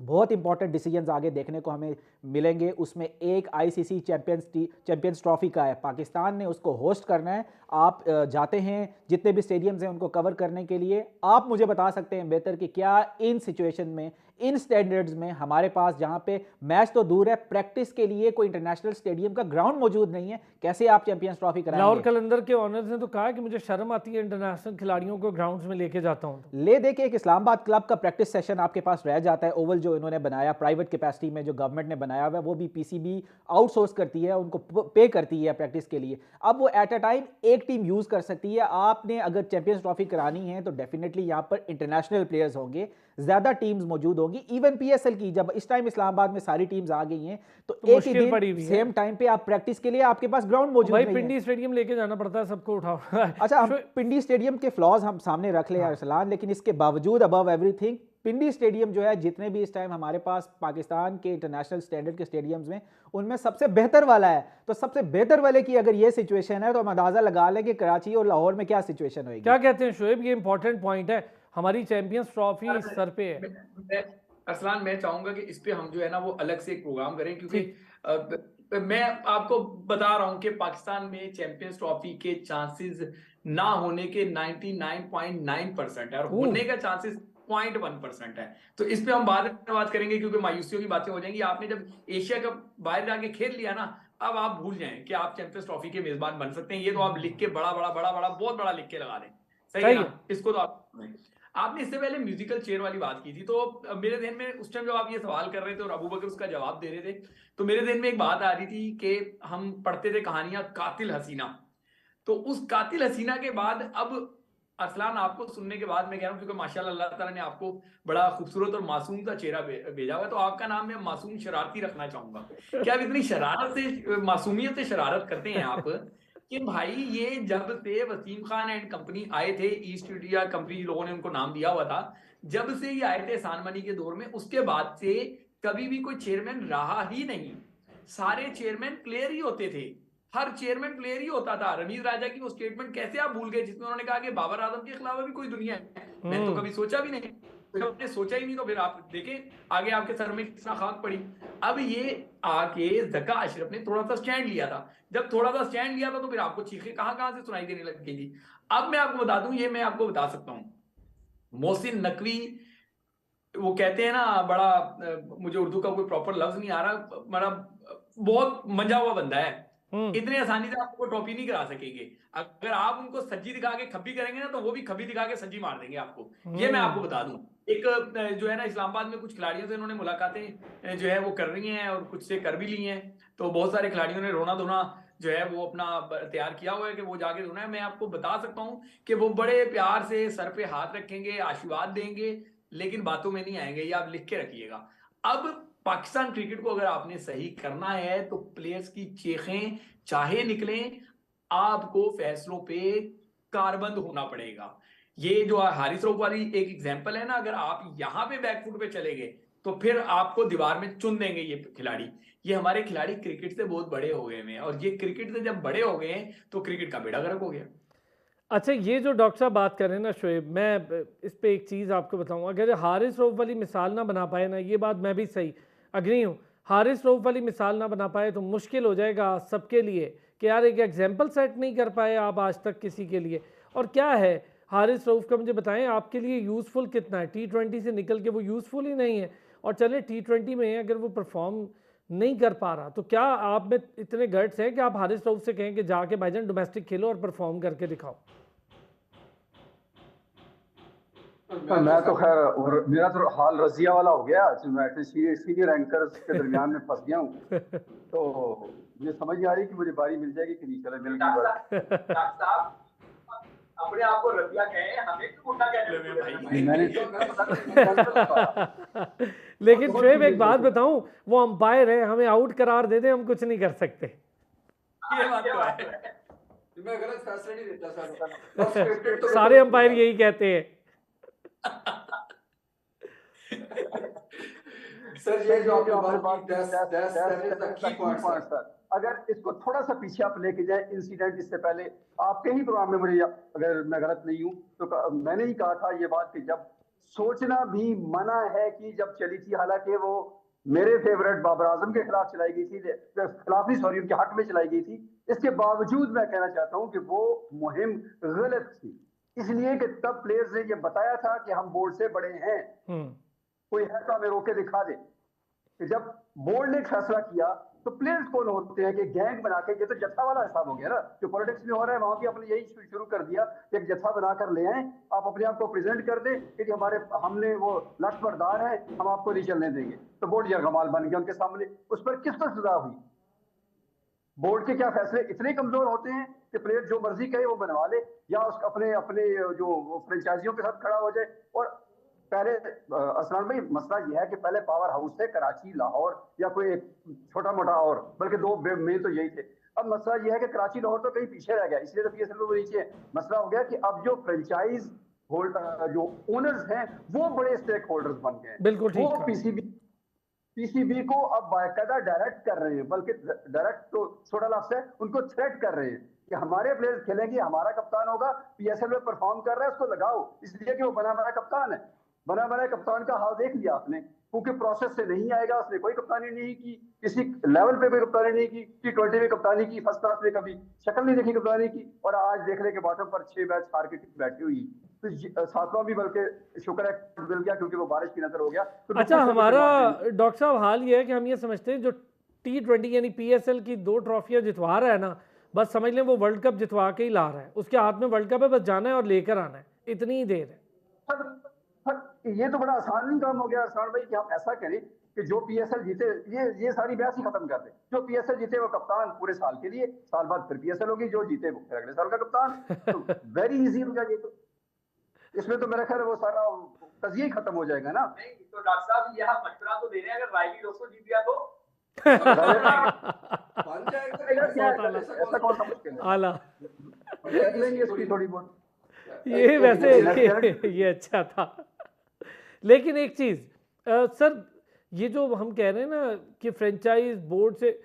बहुत इंपॉर्टेंट डिसीजंस आगे देखने को हमें मिलेंगे। उसमें एक ICC चैंपियंस ट्रॉफी का है, पाकिस्तान ने उसको होस्ट करना है। आप जाते हैं जितने भी स्टेडियम्स हैं उनको कवर करने के लिए, आप मुझे बता सकते हैं बेहतर कि क्या इन सिचुएशन में, इन स्टैंडर्ड्स में हमारे पास, जहां पे मैच तो दूर है, प्रैक्टिस के लिए कोई इंटरनेशनल स्टेडियम का ग्राउंड मौजूद नहीं है, कैसे आप चैंपियंस ट्रॉफी कराएंगे? लाहौर कलंदर के ऑनर्स ने तो कहा कि मुझे शर्म आती है इंटरनेशनल खिलाड़ियों को ग्राउंड्स में लेके जाता हूं। ले दे के एक इस्लामाबाद क्लब का प्रैक्टिस सेशन आपके पास रह जाता है, ओवल जो इन्होंने बनाया प्राइवेट कैपेसिटी में, जो गवर्नमेंट ने बनाया हुआ है, वो भी PCB आउटसोर्स करती है, उनको पे करती है प्रैक्टिस के लिए। अब वो एट अ टाइम एक टीम यूज कर सकती है। आपने अगर चैंपियंस ट्रॉफी करानी है तो डेफिनेटली यहाँ पर इंटरनेशनल प्लेयर्स होंगे, ज्यादा टीम्स मौजूद होंगी। इवन PSL की जब इस टाइम इस्लामाबाद में सारी टीम्स आ गई हैं, तो एक ही दिन सेम टाइम पे आप प्रैक्टिस के लिए आपके पास ग्राउंड मौजूद नहीं है। पिंडी स्टेडियम लेके जाना पड़ता है सबको, उठाओ। अच्छा, हम पिंडी स्टेडियम के फ्लॉज हम सामने रख ले अरसलान, लेकिन इसके बावजूद अबव एवरीथिंग पिंडी स्टेडियम जो है, जितने भी इस टाइम हमारे पास पाकिस्तान के इंटरनेशनल स्टैंडर्ड के स्टेडियम्स में, उनमें सबसे बेहतर वाला है। तो सबसे बेहतर वाले की अगर ये सिचुएशन है, तो हम अंदाजा लगा लें कि कराची और लाहौर में क्या सिचुएशन होगी। क्या कहते हैं शोएब, ये इंपॉर्टेंट पॉइंट है, हमारी चैंपियंस ट्रॉफी इस सर पे है। अरसलान, मैं चाहूंगा कि इस पे हम जो है ना वो अलग से एक प्रोग्राम करें, क्योंकि मैं आपको बता रहा हूं कि पाकिस्तान में चैंपियंस ट्रॉफी के चांसेस ना होने के 99.9% है, और होने का चांसेस 0.1% है। तो इस पे हम बाद में बात करेंगे, क्योंकि मायूसियों की बातें हो जाएंगी। आपने जब एशिया कप बाहर जाके खेल लिया ना, अब आप भूल जाएं कि आप चैंपियंस ट्रॉफी के मेजबान बन सकते हैं। ये तो आप लिख के बड़ा बहुत बड़ा लिख के लगा दें, सही है ना? इसको तो आपने इससे पहले म्यूजिकल चेयर वाली बात की थी, तो मेरे ध्यान में उस टाइम जब आप ये सवाल कर रहे थे और अबू बकर उसका जवाब दे रहे थे, तो मेरे ध्यान में एक बात आ रही थी कि हम पढ़ते थे कहानियां कातिल हसीना। तो उस कातिल हसीना के बाद अब अरसलान, आपको सुनने के बाद मैं कह रहा हूं, क्योंकि माशाल्लाह अल्लाह ताला ने आपको बड़ा खूबसूरत और मासूम सा चेहरा भेजा हुआ है, तो आपका नाम मैं मासूम शरारती रखना चाहूंगा। क्या आप इतनी शरारत से, मासूमियत से शरारत करते हैं आप कि भाई, ये जब से वसीम खान एंड कंपनी आए थे, ईस्ट इंडिया कंपनी लोगों ने उनको नाम दिया हुआ था, जब से ये आए थे सानमनी के दौर में, उसके बाद से कभी भी कोई चेयरमैन रहा ही नहीं। सारे चेयरमैन प्लेयर ही होते थे, हर चेयरमैन प्लेयर ही होता था। रमीज राजा की वो स्टेटमेंट कैसे आप भूल गए, जिसमें उन्होंने कहा कि बाबर आजम के खिलाफ भी कोई दुनिया है? मैंने तो कभी सोचा भी नहीं। तो जब आपने सोचा ही नहीं, तो फिर आप देखें आगे आपके सर में कितना खाक पड़ी। अब ये आके ज़का अशरफ ने थोड़ा सा स्टैंड लिया था, जब थोड़ा सा स्टैंड लिया था तो फिर आपको चीखें कहां से सुनाई देने लग गई थी। अब मैं आपको बता दूं, ये मैं आपको बता सकता हूं, मोहसिन नकवी वो कहते हैं ना बड़ा मुझे उर्दू का कोई प्रॉपर लफ्ज नहीं आ रहा, बड़ा बहुत मंजा हुआ बंदा है, इतनी आसानी से आपको टॉपी नहीं करा सकेंगे। अगर आप उनको सज्जी दिखा के खब्बी करेंगे ना, तो वो भी खब्बी दिखा के सज्जी मार देंगे आपको। ये मैं आपको बता दूं। एक जो है ना इस्लामाबाद में कुछ खिलाड़ियों से इन्होंने मुलाकातें जो है वो कर रही हैं और कुछ से कर भी ली हैं, तो बहुत सारे खिलाड़ियों ने रोना धोना जो है वो अपना तैयार किया हुआ है कि वो जाके रोना है। मैं आपको बता सकता हूँ कि वो बड़े प्यार से सर पे हाथ रखेंगे, आशीर्वाद देंगे, लेकिन बातों में नहीं आएंगे, ये आप लिख के रखिएगा। अब पाकिस्तान क्रिकेट को अगर आपने सही करना है तो प्लेयर्स की चीखें चाहे निकलें, आपको फैसलों पे कारबंद होना पड़ेगा। ये जो हारिस रऊफ वाली एक एग्जांपल है ना, अगर आप यहां पे बैकफुट पे चले गए तो फिर आपको दीवार में चुन देंगे ये खिलाड़ी। ये हमारे खिलाड़ी क्रिकेट से बहुत बड़े हो गए हैं, और ये क्रिकेट से जब बड़े हो गए तो क्रिकेट का बेड़ा गर्क हो गया। अच्छा, ये जो डॉक्टर साहब बात कर रहे हैं ना शोएब, मैं इस पे एक चीज़ आपको बताऊं, अगर हारिस रऊफ वाली मिसाल ना बना पाए ना, ये बात मैं भी सही अग्री हूँ, हारिस रऊफ वाली मिसाल ना बना पाए तो मुश्किल हो जाएगा सबके लिए कि यार एक एग्जाम्पल सेट नहीं कर पाए आप आज तक किसी के लिए। और क्या है हारिस रऊफ का, मुझे बताएं आपके लिए यूज़फुल कितना है? T20 से निकल के वो यूज़फुल ही नहीं है, और चले T20 में अगर वो परफॉर्म नहीं कर पा रहा, तो क्या आप में इतने गट्स हैं कि आप हारिस रऊफ से कहें कि जाके भाईजान डोमेस्टिक खेलो और परफॉर्म करके दिखाओ? मैं तो खैर, और मेरा तो हाल रजिया वाला हो गया, मैं सीनियर एंकर्स के दरमियान में फंस गया हूँ। तो मुझे समझ नहीं आ रही कि मुझे बारी मिल जाएगी कि नहीं। चले मिल गई। अपने आप को रजिया कहें, हमें क्यों उठा कहते मैंने लेकिन शोएब एक बात बताऊं, वो अंपायर है, हमें आउट करार दे दे हम कुछ नहीं कर सकते। ये बात तो है, मैं गलत फैसला नहीं देता सर। सारे अंपायर यही कहते हैं। सर ये जो आपने बात की, सर अगर इसको थोड़ा सा पीछे आप लेके जाए, इंसिडेंट इससे पहले आपके ही प्रोग्राम में, मुझे अगर मैं गलत नहीं हूँ तो मैंने ही कहा था ये बात कि जब सोचना भी मना है कि जब चली थी, हालांकि वो मेरे फेवरेट बाबर आजम के खिलाफ चलाई गई थी, खिलाफ नहीं सॉरी उनके हक में चलाई गई थी, इसके बावजूद मैं कहना चाहता हूँ कि वो मुहिम गलत थी, इसलिए कि तब प्लेयर्स ने ये बताया था कि हम बोर्ड से बड़े हैं, कोई है तो हमें रोके दिखा दे। कि जब बोर्ड ने फैसला किया तो प्लेयर्स कौन होते हैं कि गैंग बना के, ये तो जत्था वाला हिसाब हो गया ना जो पॉलिटिक्स में हो रहा है, वहां भी अपने यही शुरू कर दिया कि एक जत्था बनाकर ले आए, आप अपने आप को प्रेजेंट कर दें कि हमने वो लश्करदार है, हम आपको नहीं चलने देंगे। तो बोर्ड यरगमाल बन गया उनके सामने। उस पर किस पर सजा हुई? बोर्ड के क्या फैसले इतने कमजोर होते हैं कि प्लेयर जो मर्जी कहे वो बनवा ले, या उसका अपने जो फ्रेंचाइजियों के साथ खड़ा हो जाए। और पहले असलान भाई मसला यह है कि पहले पावर हाउस थे कराची, लाहौर या कोई छोटा मोटा और, बल्कि दो मेन तो यही थे। अब मसला यह है कि कराची लाहौर तो कहीं पीछे रह गया, इसलिए तो पीएसएल में नीचे है। मसला हो गया कि अब जो फ्रेंचाइज होल्डर जो ओनर्स हैं वो बड़े स्टेक होल्डर्स बन गए, बिल्कुल ठीक, वो पीसीबी को अब बाकायदा डायरेक्ट कर रहे हैं, बल्कि डायरेक्ट तो छोटा लफ्ज है, उनको थ्रेट कर रहे हैं कि हमारे प्लेयर्स खेलेंगे, हमारा कप्तान होगा, पीएसएल में परफॉर्म कर रहा है उसको लगाओ, इसलिए कि वो बना बना कप्तान है। बना बना कप्तान का हाल देख लिया आपने, क्योंकि प्रोसेस से नहीं आएगा, उसने कोई कप्तानी नहीं की, किसी लेवल पे कोई कप्तानी नहीं की, T20 में कप्तानी की, फर्स्ट क्लास में कभी शक्ल नहीं देखी कप्तानी की, और आज देखने के बॉटम पर 6 मैच हार के बैठी हुई। तो सातवां भी बल्कि शुक्र है मिल गया क्योंकि वो बारिश की नजर हो गया। तो अच्छा, हमारा डॉक्टर साहब हाल ये है कि हम ये समझते हैं जो T20 यानी पीएसएल की 2 ट्रॉफियां जितवा रहा है ना, बस समझ लें वो वर्ल्ड कप जितवा के ही ला रहा है, उसके हाथ में वर्ल्ड कप है, बस जाना है और लेकर आना है, इतनी ही देर है। ये तो बड़ा आसान नहीं काम हो गया अरसान भाई कि हम ऐसा करें कि जो पीएसएल जीते ये सारी बहस ही खत्म कर दे। जो पीएसएल जीते वो कप्तान पूरे साल के लिए, साल बाद फिर पीएसएल होगी, जो जीते वो फिर अगले साल का कप्तान। तो वेरी इजी हो जाएगा। तो इसमें तो मेरा ख्याल वो सारा तजिया ही खत्म हो जाएगा ना। नहीं तो डॉक्टर साहब यहाँ मशवरा तो दे रहे हैं, अगर रायली दोस्तों जीत गया तो ऐसा कौन सा मुश्किल है, आला कर लेंगे इसकी थोड़ी बहुत। ये वैसे ये अच्छा था। लेकिन एक चीज़ सर, ये जो हम कह रहे हैं ना कि फ्रेंचाइज बोर्ड से,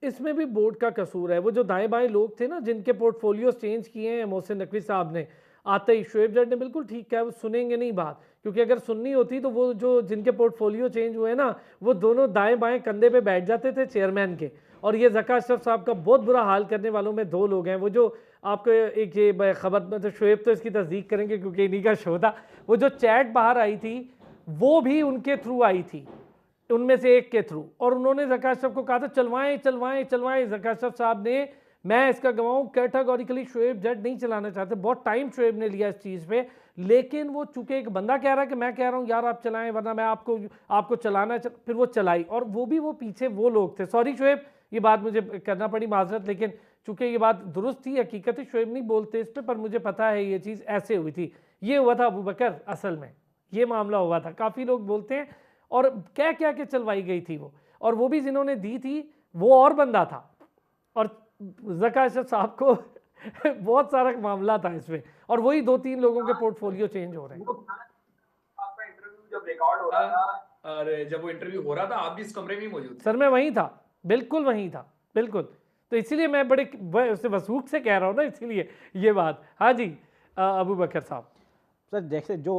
इसमें भी बोर्ड का कसूर है। वो जो दाएं बाएं लोग थे ना जिनके पोर्टफोलियो चेंज किए हैं मोहसिन नकवी साहब ने आते ही, शोएब जट ने बिल्कुल ठीक कहा, वो सुनेंगे नहीं बात, क्योंकि अगर सुननी होती तो वो जो जिनके पोर्टफोलियो चेंज हुए ना, वो दोनों दाएं बाएं कंधे पे बैठ जाते थे चेयरमैन के। और ये ज़का अशरफ साहब का बहुत बुरा हाल करने वालों में 2 लोग हैं। वो जो आपको एक ये खबर, मतलब शोएब तो इसकी तस्दीक करेंगे क्योंकि इन्हीं का शो था, वो जो चैट बाहर आई थी वो भी उनके थ्रू आई थी, उनमें से एक के थ्रू, और उन्होंने ज़का अशरफ को कहा था चलवाएं चलवाएं चलवाएं। ज़का अशरफ साहब ने, मैं इसका गवाऊँ, कैटेगोरिकली शोएब जेड नहीं चलाना चाहते, बहुत टाइम शोएब ने लिया इस चीज़ पे, लेकिन वो चूंकि एक बंदा कह रहा है कि मैं कह रहा हूँ यार आप चलाएं वरना मैं आपको चलाना फिर वो चलाई, और वो भी वो पीछे वो लोग थे। सॉरी शोएब, ये बात मुझे करना पड़ी, माजरत, लेकिन चूंकि ये बात दुरुस्त थी, हकीकत है, शोएब नहीं बोलते इस पर मुझे पता है ये चीज़ ऐसे हुई थी। ये हुआ था अबू बकर, असल में ये मामला हुआ था, काफ़ी लोग बोलते हैं, और क्या क्या के चलवाई गई थी वो, और वो भी जिन्होंने दी थी वो और बंदा था, और ज़का अशरफ साहब को बहुत सारा मामला था इसमें, और वही 2-3 लोगों के पोर्टफोलियो चेंज हो रहे हैं। आपका इंटरव्यू जब रिकॉर्ड हो रहा था, और जब वो इंटरव्यू हो रहा था आप भी इस कमरे में ही मौजूद थे? सर मैं वहीं था, बिल्कुल वहीं था, बिल्कुल, तो इसीलिए मैं बड़े वसूख से कह रहा हूँ ना, इसीलिए ये बात। हाँ जी अबू बकर साहब। सर जैसे जो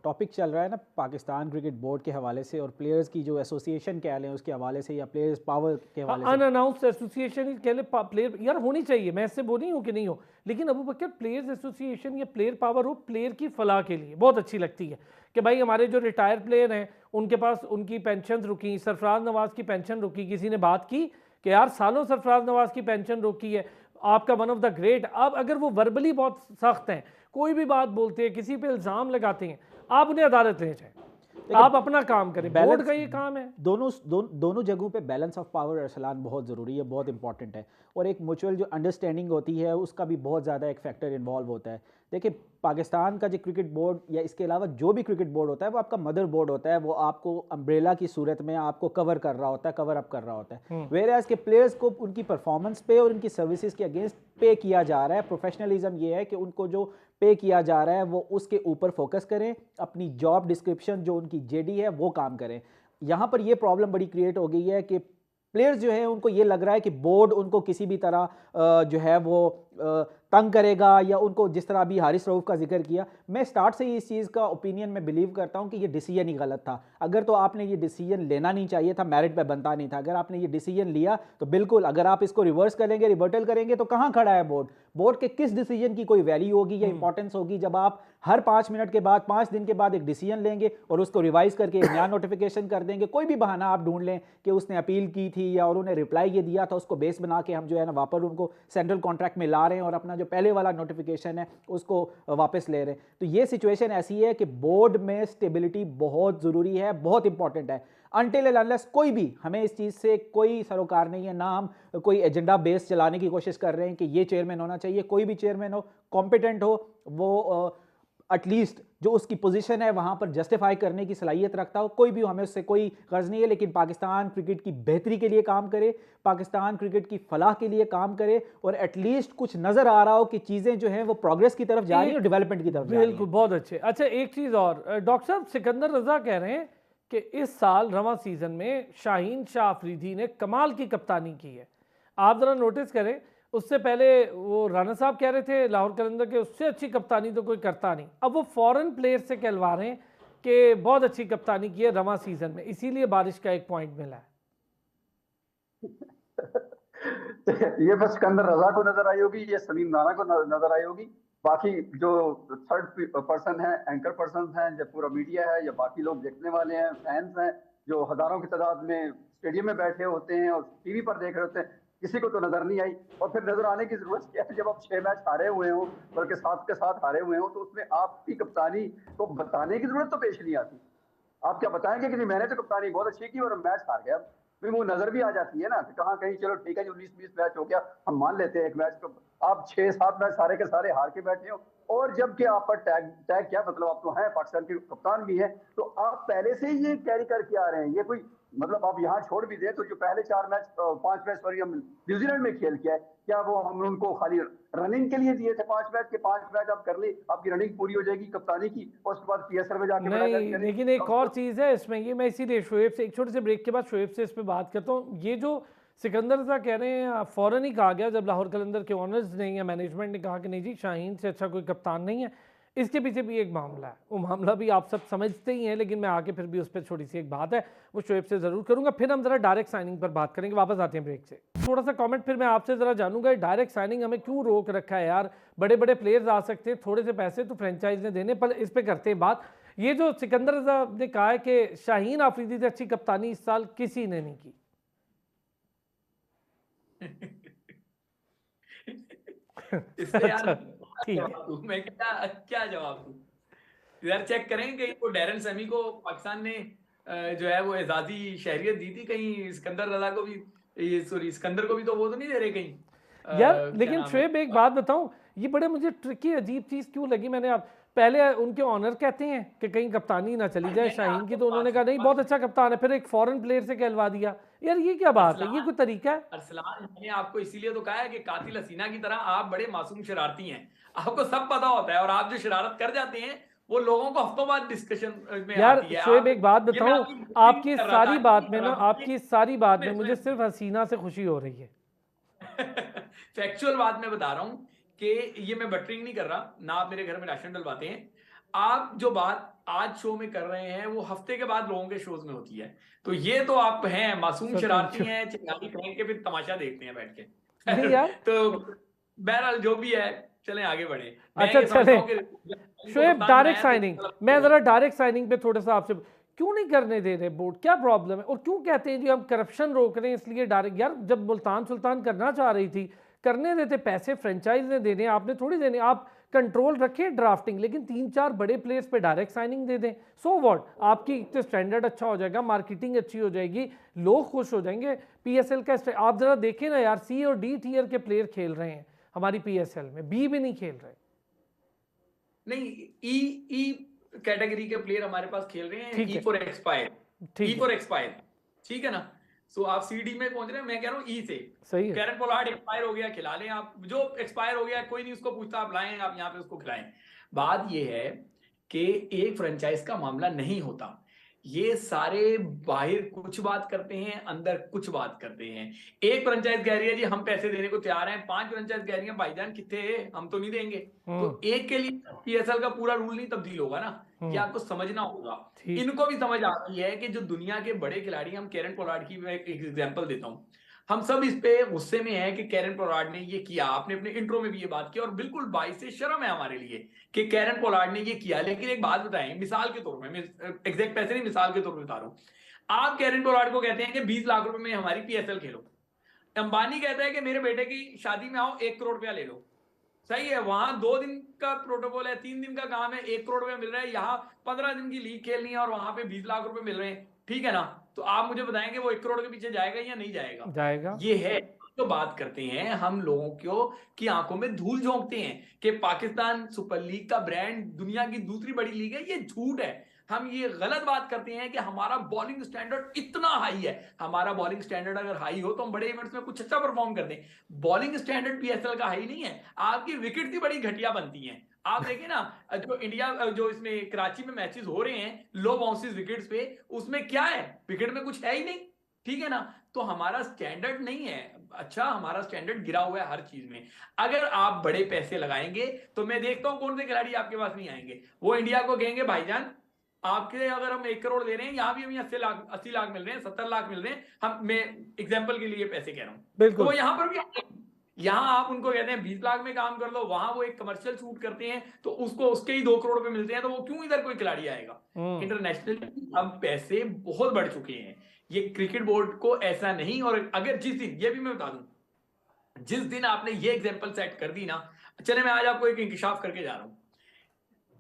टॉपिक चल रहा है ना पाकिस्तान क्रिकेट बोर्ड के हवाले से और प्लेयर्स की जो एसोसिएशन कह लें उसके हवाले से, या प्लेयर्स पावर के हवाले से, अनअनाउंस्ड एसोसिएशन कह ले, प्लेयर यार होनी चाहिए, मैं इससे बोल नहीं हूँ कि नहीं हो, लेकिन अबू बकर प्लेयर्स एसोसिएशन या प्लेयर पावर हो प्लेयर की फलाह के लिए बहुत अच्छी लगती है कि भाई हमारे जो रिटायर्ड प्लेयर हैं उनके पास उनकी पेंशन रुकी, सरफराज नवाज की पेंशन रुकी, किसी ने बात की कि यार सालों सरफराज नवाज की पेंशन रुकी है, आपका वन ऑफ द ग्रेट। अब अगर वो वर्बली बहुत सख्त हैं, कोई भी बात बोलते हैं, किसी पे इल्ज़ाम लगाते हैं, आप उन्हें अदालत ले जाएं, आप अपना काम करें, बोर्ड का ये काम है। दोनों जगहों पे बैलेंस ऑफ पावर अरसलान बहुत ज़रूरी है, बहुत इंपॉर्टेंट है, और एक म्यूचुअल जो अंडरस्टैंडिंग होती है उसका भी बहुत ज़्यादा एक फैक्टर इन्वॉल्व होता है। देखिए पाकिस्तान का जो क्रिकेट बोर्ड या इसके अलावा जो भी क्रिकेट बोर्ड होता है वो आपका मदर बोर्ड होता है, वो आपको अम्ब्रेला की सूरत में आपको कवर कर रहा होता है, कवर अप कर रहा होता है। वेयर एज के प्लेयर्स को उनकी परफॉर्मेंस पे और उनकी सर्विसेज के अगेंस्ट पे किया जा रहा है। प्रोफेशनलिज्म ये है कि उनको जो पे किया जा रहा है वो उसके ऊपर फोकस करें, अपनी जॉब डिस्क्रिप्शन जो उनकी जेडी है वो काम करें। यहाँ पर ये प्रॉब्लम बड़ी क्रिएट हो गई है कि प्लेयर्स जो है उनको ये लग रहा है कि बोर्ड उनको किसी भी तरह जो है वो तंग करेगा, या उनको जिस तरह अभी हारिस रऊफ का जिक्र किया, मैं स्टार्ट से ही इस चीज़ का ओपिनियन में बिलीव करता हूँ कि ये डिसीजन ही गलत था। अगर तो आपने ये डिसीजन लेना नहीं चाहिए था, मेरिट पे बनता नहीं था। अगर आपने ये डिसीजन लिया तो बिल्कुल, अगर आप इसको रिवर्स करेंगे, रिवर्टल करेंगे तो कहाँ खड़ा है बोर्ड? बोर्ड के किस डिसीजन की कोई वैल्यू होगी या इंपॉर्टेंस होगी जब आप हर 5 मिनट के बाद, 5 दिन के बाद एक डिसीजन लेंगे और उसको रिवाइज करके एक नया नोटिफिकेशन कर देंगे। कोई भी बहाना आप ढूंढ लें कि उसने अपील की थी या उन्होंने रिप्लाई ये दिया था, उसको बेस बना के हम जो है ना वापस उनको सेंट्रल कॉन्ट्रैक्ट में ला रहे हैं और अपना जो पहले वाला नोटिफिकेशन है उसको वापस ले रहे हैं। तो ये सिचुएशन ऐसी है कि बोर्ड में स्टेबिलिटी बहुत ज़रूरी है, बहुत इंपॉर्टेंट है। अनटिल एंड अनलेस कोई भी, हमें इस चीज़ से कोई सरोकार नहीं है, ना हम कोई एजेंडा बेस चलाने की कोशिश कर रहे हैं कि ये चेयरमैन होना चाहिए। कोई भी चेयरमैन हो, कॉम्पिटेंट हो, वो एटलीस्ट जो उसकी पोजीशन है वहाँ पर जस्टिफाई करने की सलाहियत रखता हो। कोई भी, हमें उससे कोई गर्ज नहीं है, लेकिन पाकिस्तान क्रिकेट की बेहतरी के लिए काम करे, पाकिस्तान क्रिकेट की फलाह के लिए काम करे, और एटलीस्ट कुछ नज़र आ रहा हो कि चीज़ें जो हैं वो प्रोग्रेस की तरफ जा रही है और डेवलपमेंट की तरफ जा रही है। बिल्कुल, बहुत अच्छे। अच्छा एक चीज़ और, डॉक्टर साहब सिकंदर रजा कह रहे हैं कि इस साल रवां सीज़न में शाहीन शाह अफरीदी ने कमाल की कप्तानी की है। आप ज़रा नोटिस करें, उससे पहले वो राना साहब कह रहे थे लाहौर कलंदर के उससे अच्छी कप्तानी तो कोई करता नहीं। अब वो फॉरेन प्लेयर से कहलवा रहे हैं कि बहुत अच्छी कप्तानी की है रवां सीज़न में, इसीलिए बारिश का एक पॉइंट मिला है। ये बस सिकंदर रजा को नजर आई होगी, ये सलीम राना को नजर आई होगी। बाकी जो थर्ड पर्सन है, एंकर पर्सन हैं, या पूरा मीडिया है, या बाकी लोग देखने वाले हैं, फैंस हैं जो हजारों की तादाद में स्टेडियम में बैठे होते हैं और टीवी पर देख रहे होते हैं, किसी को तो नजर नहीं आई। और फिर नजर आने की जरूरत क्या है जब आप 6 मैच हारे हुए हो, बल्कि 7 के 7 हारे हुए हो, तो उसमें आपकी कप्तानी को बताने की जरूरत तो पेश नहीं आती। आप क्या बताएंगे कि नहीं मैंने तो कप्तानी बहुत अच्छी की और मैच हार गया? फिर वो नजर भी आ जाती है ना कि कहाँ कहीं, चलो ठीक है जी 19-20 मैच हो गया, हम मान लेते हैं एक मैच को, आप 6-7 मैच सारे के सारे हार के बैठे हो, और जबकि आप पर टैग क्या मतलब, आप तो हैं पाकिस्तान के कप्तान भी हैं, तो आप पहले से ही ये कैरी करके आ रहे हैं। ये कोई मतलब आप यहाँ छोड़ भी दें तो जो पहले 5 मैच सॉरी हम न्यूजीलैंड में खेल के आए, क्या वो हम उनको खाली रनिंग के लिए दिए थे 5 मैच के? 5 मैच आप कर ली, आपकी रनिंग पूरी हो जाएगी कप्तानी की, और उसके बाद पीएसएल में जाके नहीं, लेकिन एक और चीज़ है इसमें, ये मैं इसीलिए शोएब से एक छोटे से ब्रेक के बाद शोएब से इस पर बात करता हूँ। ये जो सिकंदर रजा कह रहे हैं, फ़ौरन ही कहा गया जब लाहौर कलंदर के ऑनर्स ने या मैनेजमेंट ने कहा कि नहीं जी शाहीन से अच्छा कोई कप्तान नहीं है। इसके पीछे भी एक मामला है, वो मामला भी आप सब समझते ही हैं, लेकिन मैं आके फिर भी उस पर छोटी सी एक बात है वो शोएब से ज़रूर करूँगा। फिर हम ज़रा डायरेक्ट साइनिंग पर बात करेंगे, वापस आते हैं ब्रेक से। थोड़ा सा कमेंट फिर मैं आपसे ज़रा जानूंगा, डायरेक्ट साइनिंग हमें क्यों रोक रखा है यार? बड़े बड़े प्लेयर्स आ सकते हैं, थोड़े से पैसे तो फ्रेंचाइज ने देने, पर इस पर करते हैं बात। ये जो सिकंदर रजा ने कहा है कि शाहीन आफरीदी से अच्छी कप्तानी इस साल किसी ने नहीं की। इससे यार अच्छा, ठीक है। जवाब दूं मैं, क्या जवाब दूं? यार चेक करें कहीं वो डैरन सेमी को पाकिस्तान ने जो है वो एजाजी शहरियत दी थी, कहीं सिकंदर रजा को भी, सॉरी सिकंदर को भी तो वो तो नहीं दे रहे कहीं? यार क्या लेकिन नाम है? शुएब एक बात बताऊं, ये बड़े मुझे ट्रिकी अजीब चीज क्यों लगी। मैंने आप पहले उनके ऑनर कहते हैं कि कहीं कप्तानी ना चली जाए शाहीन की, तो उन्होंने कहा नहीं बहुत अच्छा कप्तान है, फिर एक फॉरेन प्लेयर से कहलवा दिया। यार ये क्या बात है, ये कोई तरीका है? अरसलान, मैंने आपको इसीलिए तो कहा है कि कातिल हसीना की तरह आप बड़े मासूम शरारती हैं, आपको सब पता होता है, और आप जो शरारत कर जाते हैं वो लोगों को हफ्तों बाद डिस्कशन में यार आती है। शोएब आप, एक बात ये मैं बताऊं, आपकी आपकी कर रहा सारी था, बात नहीं में कर ना, रहा, आपकी सारी बात में मुझे सुने- सिर्फ हसीना से खुशी हो रही है। फैक्चुअल बात मैं बता रहा हूं कि ये मैं बटरिंग नहीं कर रहा ना, आप मेरे घर में राशन डलवाते हैं। आप जो बात आज शो में कर रहे हैं वो हफ्ते के बाद लोगों के शोज में होती है, तो ये तो आप हैं मासूम सर थैंक शरारती यू। हैं, चिंगारी फेंक के फिर तमाशा देखते हैं बैठ के। नहीं यार, तो बहरहाल जो भी है, चलें आगे बढ़े। मैं अच्छा ये समझता चले हूं कि शोएब डायरेक्ट तो साइनिंग, मैं जरा डायरेक्ट साइनिंग पे थोड़ा सा आपसे, क्यों नहीं करने दे रहे बोर्ड, क्या प्रॉब्लम है? और क्यों कहते हैं जी हम करप्शन रोक रहे हैं इसलिए डायरेक्ट? यार जब मुल्तान सुल्तान करना चाह रही थी, करने देते, पैसे फ्रेंचाइज ने देने, आपने थोड़ी देने। आप कंट्रोल रखें ड्राफ्टिंग, लेकिन 3-4 बड़े प्लेयर्स पे डायरेक्ट साइनिंग दे दें। सो व्हाट, आपकी एक तो स्टैंडर्ड अच्छा हो जाएगा, मार्केटिंग अच्छी हो जाएगी, लोग खुश हो जाएंगे। पीएसएल का आप जरा देखें ना यार, सी और डी टीयर के प्लेयर खेल रहे हैं हमारी पीएसएल में, बी भी नहीं खेल रहे। नहीं, ई ई कैटेगरी के प्लेयर हमारे पास खेल रहे हैं, ठीक ई है, फॉर एक्सपायर, ठीक ई है, फॉर एक्सपायर, ठीक है ना? सो आप सीडी में पहुंच रहे हैं, मैं कह रहा हूँ ई से। सही है। कैरन पोलार्ड एक्सपायर हो गया, खिला लें आप, जो एक्सपायर हो गया कोई नहीं उसको पूछता, आप लाएं, आप यहाँ पे उसको खिलाएं। बात ये है कि एक फ्रेंचाइज का मामला नहीं होता, ये सारे बाहर कुछ बात करते हैं, अंदर कुछ बात करते हैं। एक फ्रेंचाइज कह रही है जी हम पैसे देने को तैयार हैं, 5 फ्रेंचाइज कह रही है भाईजान कितने हैं, हम तो नहीं देंगे। तो एक के लिए पीएसएल का पूरा रूल नहीं तब्दील होगा ना, ये आपको समझना होगा। ठीक। इनको भी समझ आती है कि जो दुनिया के बड़े खिलाड़ी, हम कैरन पोलार्ड की मैं एक एग्जांपल देता हूं, हम सब इस पे गुस्से में हैं कि कैरन पोलार्ड ने ये किया, आपने अपने इंट्रो में भी ये बात की, और बिल्कुल बाइस से शर्म है हमारे लिए कि कैरन पोलार्ड ने ये किया। लेकिन एक बात बताएं, मिसाल के तौर में, एग्जैक्ट पैसे नहीं, मिसाल के तौर पर बता रहा हूं, आप कैरन पोलार्ड को कहते हैं कि 20 लाख रुपए में हमारी पीएसएल खेलो, अंबानी कहता है कि मेरे बेटे की शादी में आओ 1 करोड़ रुपया ले लो, सही है, वहां 2 दिन का प्रोटोकॉल है, 3 दिन का काम है, 1 करोड़ रुपया मिल रहा है, यहाँ 15 दिन की लीग खेलनी है और वहां पे 20 लाख रुपए मिल रहे हैं, ठीक है ना? तो आप मुझे बताएंगे वो 1 करोड़ के पीछे जाएगा या नहीं जाएगा? जाएगा। ये है जो बात करते हैं हम लोगों को की आंखों में धूल झोंकते हैं कि पाकिस्तान सुपर लीग का ब्रांड दुनिया की दूसरी बड़ी लीग है, ये झूठ है। हम ये गलत बात करते हैं कि हमारा बॉलिंग स्टैंडर्ड इतना हाई है। हमारा बॉलिंग स्टैंडर्ड अगर हाई हो तो हम बड़े इवेंट्स में कुछ अच्छा परफॉर्म कर दें। बॉलिंग स्टैंडर्ड पीएसएल का हाई नहीं है, आपकी विकेट की बड़ी घटिया बनती हैं। आप देखिए ना, जो इंडिया जो इसमें कराची में मैचेस हो रहे हैं लो बाउंसेस विकेट्स पे, उसमें क्या है, विकेट में कुछ है ही नहीं, ठीक है ना? तो हमारा स्टैंडर्ड नहीं है अच्छा, हमारा स्टैंडर्ड गिरा हुआ है हर चीज में। अगर आप बड़े पैसे लगाएंगे तो मैं देखता हूं कौन से खिलाड़ी आपके पास नहीं आएंगे, वो इंडिया को कहेंगे भाईजान आपके अगर हम 1 करोड़ दे रहे हैं, यहाँ भी हमें 80 लाख मिल रहे हैं, 70 लाख मिल रहे हैं, हम, मैं एग्जाम्पल के लिए पैसे कह रहा हूं, बिल्कुल। तो वो यहाँ पर भी यहाँ आप उनको कहते हैं 20 लाख में काम कर लो, वहां वो एक कमर्शियल शूट करते हैं तो उसको उसके ही 2 करोड़ रुपए मिलते हैं, तो वो क्यों इधर कोई खिलाड़ी आएगा? इंटरनेशनल अब पैसे बहुत बढ़ चुके हैं, ये क्रिकेट बोर्ड को ऐसा नहीं। और अगर जिस दिन, ये भी मैं बता दूं, जिस दिन आपने ये एग्जांपल सेट कर दी ना, चले मैं आज आपको एक इंकशाफ करके जा रहा हूं,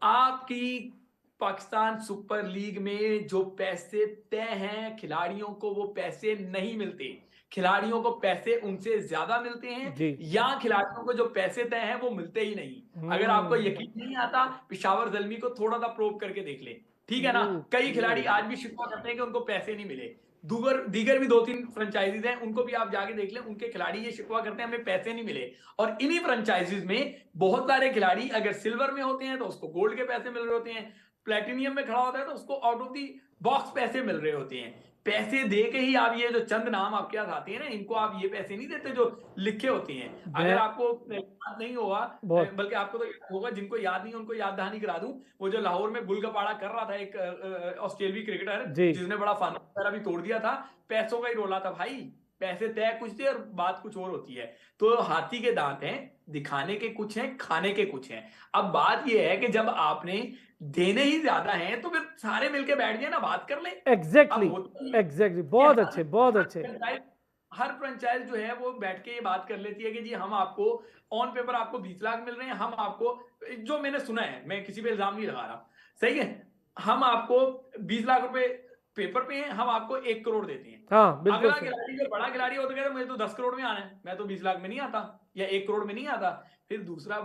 आपकी पाकिस्तान सुपर लीग में जो पैसे तय हैं खिलाड़ियों को, वो पैसे नहीं मिलते, खिलाड़ियों को पैसे उनसे ज्यादा मिलते हैं, या खिलाड़ियों को जो पैसे तय हैं वो मिलते ही नहीं। अगर आपको यकीन नहीं आता, पेशावर ज़ल्मी को थोड़ा सा प्रोब करके देख ले, ठीक है ना? कई खिलाड़ी आज भी शिकवा करते हैं कि उनको पैसे नहीं मिले, दीगर भी 2-3 फ्रेंचाइजीज हैं, उनको भी आप जाके देख लें, उनके खिलाड़ी ये शिकवा करते हैं हमें पैसे नहीं मिले। और इन्हीं फ्रेंचाइजीज में बहुत सारे खिलाड़ी अगर सिल्वर में होते हैं तो उसको गोल्ड के पैसे मिल रहे होते हैं, प्लेटिनियम में खड़ा होता है तो उसको आउट ऑफ दी बॉक्स पैसे मिल रहे होते हैं। पैसे दे के ही आप ये जो चंद नाम आपके पास आते हैं ना, इनको आप ये पैसे नहीं देते जो लिखे होते हैं। अगर आपको याद नहीं होगा, बल्कि आपको तो होगा, जिनको याद नहीं उनको याद दहानी करा दूं, वो जो लाहौर में गुलगपाड़ा कर रहा था एक ऑस्ट्रेलियाई क्रिकेटर जिसने बड़ा फन वगैरह भी तोड़ दिया था, पैसों का ही रोला था भाई, पैसे तय कुछ थे और बात कुछ और होती है। तो हाथी के दांत हैं, दिखाने के कुछ हैं, खाने के कुछ हैं। अब बात यह है कि जब आपने देने ही ज्यादा हैं तो फिर सारे मिलके बैठ जाए ना, बात कर ले। एग्जैक्टली बहुत अच्छे, बहुत अच्छे। हर फ्रेंचाइज जो है वो बैठ के ये बात कर लेती है कि जी हम आपको ऑन पेपर आपको 20 लाख मिल रहे हैं, हम आपको, जो मैंने सुना है, मैं किसी पे इल्जाम नहीं लगा रहा, सही है, हम आपको 20 लाख रुपए पेपर पे हैं, हम आपको 1 करोड़ देते हैं। हाँ बिल्कुल अगला खिलाड़ी जो बड़ा खिलाड़ी हो तो कहता है मुझे तो 10 करोड़ में आना है, मैं तो 20 लाख में नहीं आता या 1 करोड़ में नहीं आता। फिर दूसरा,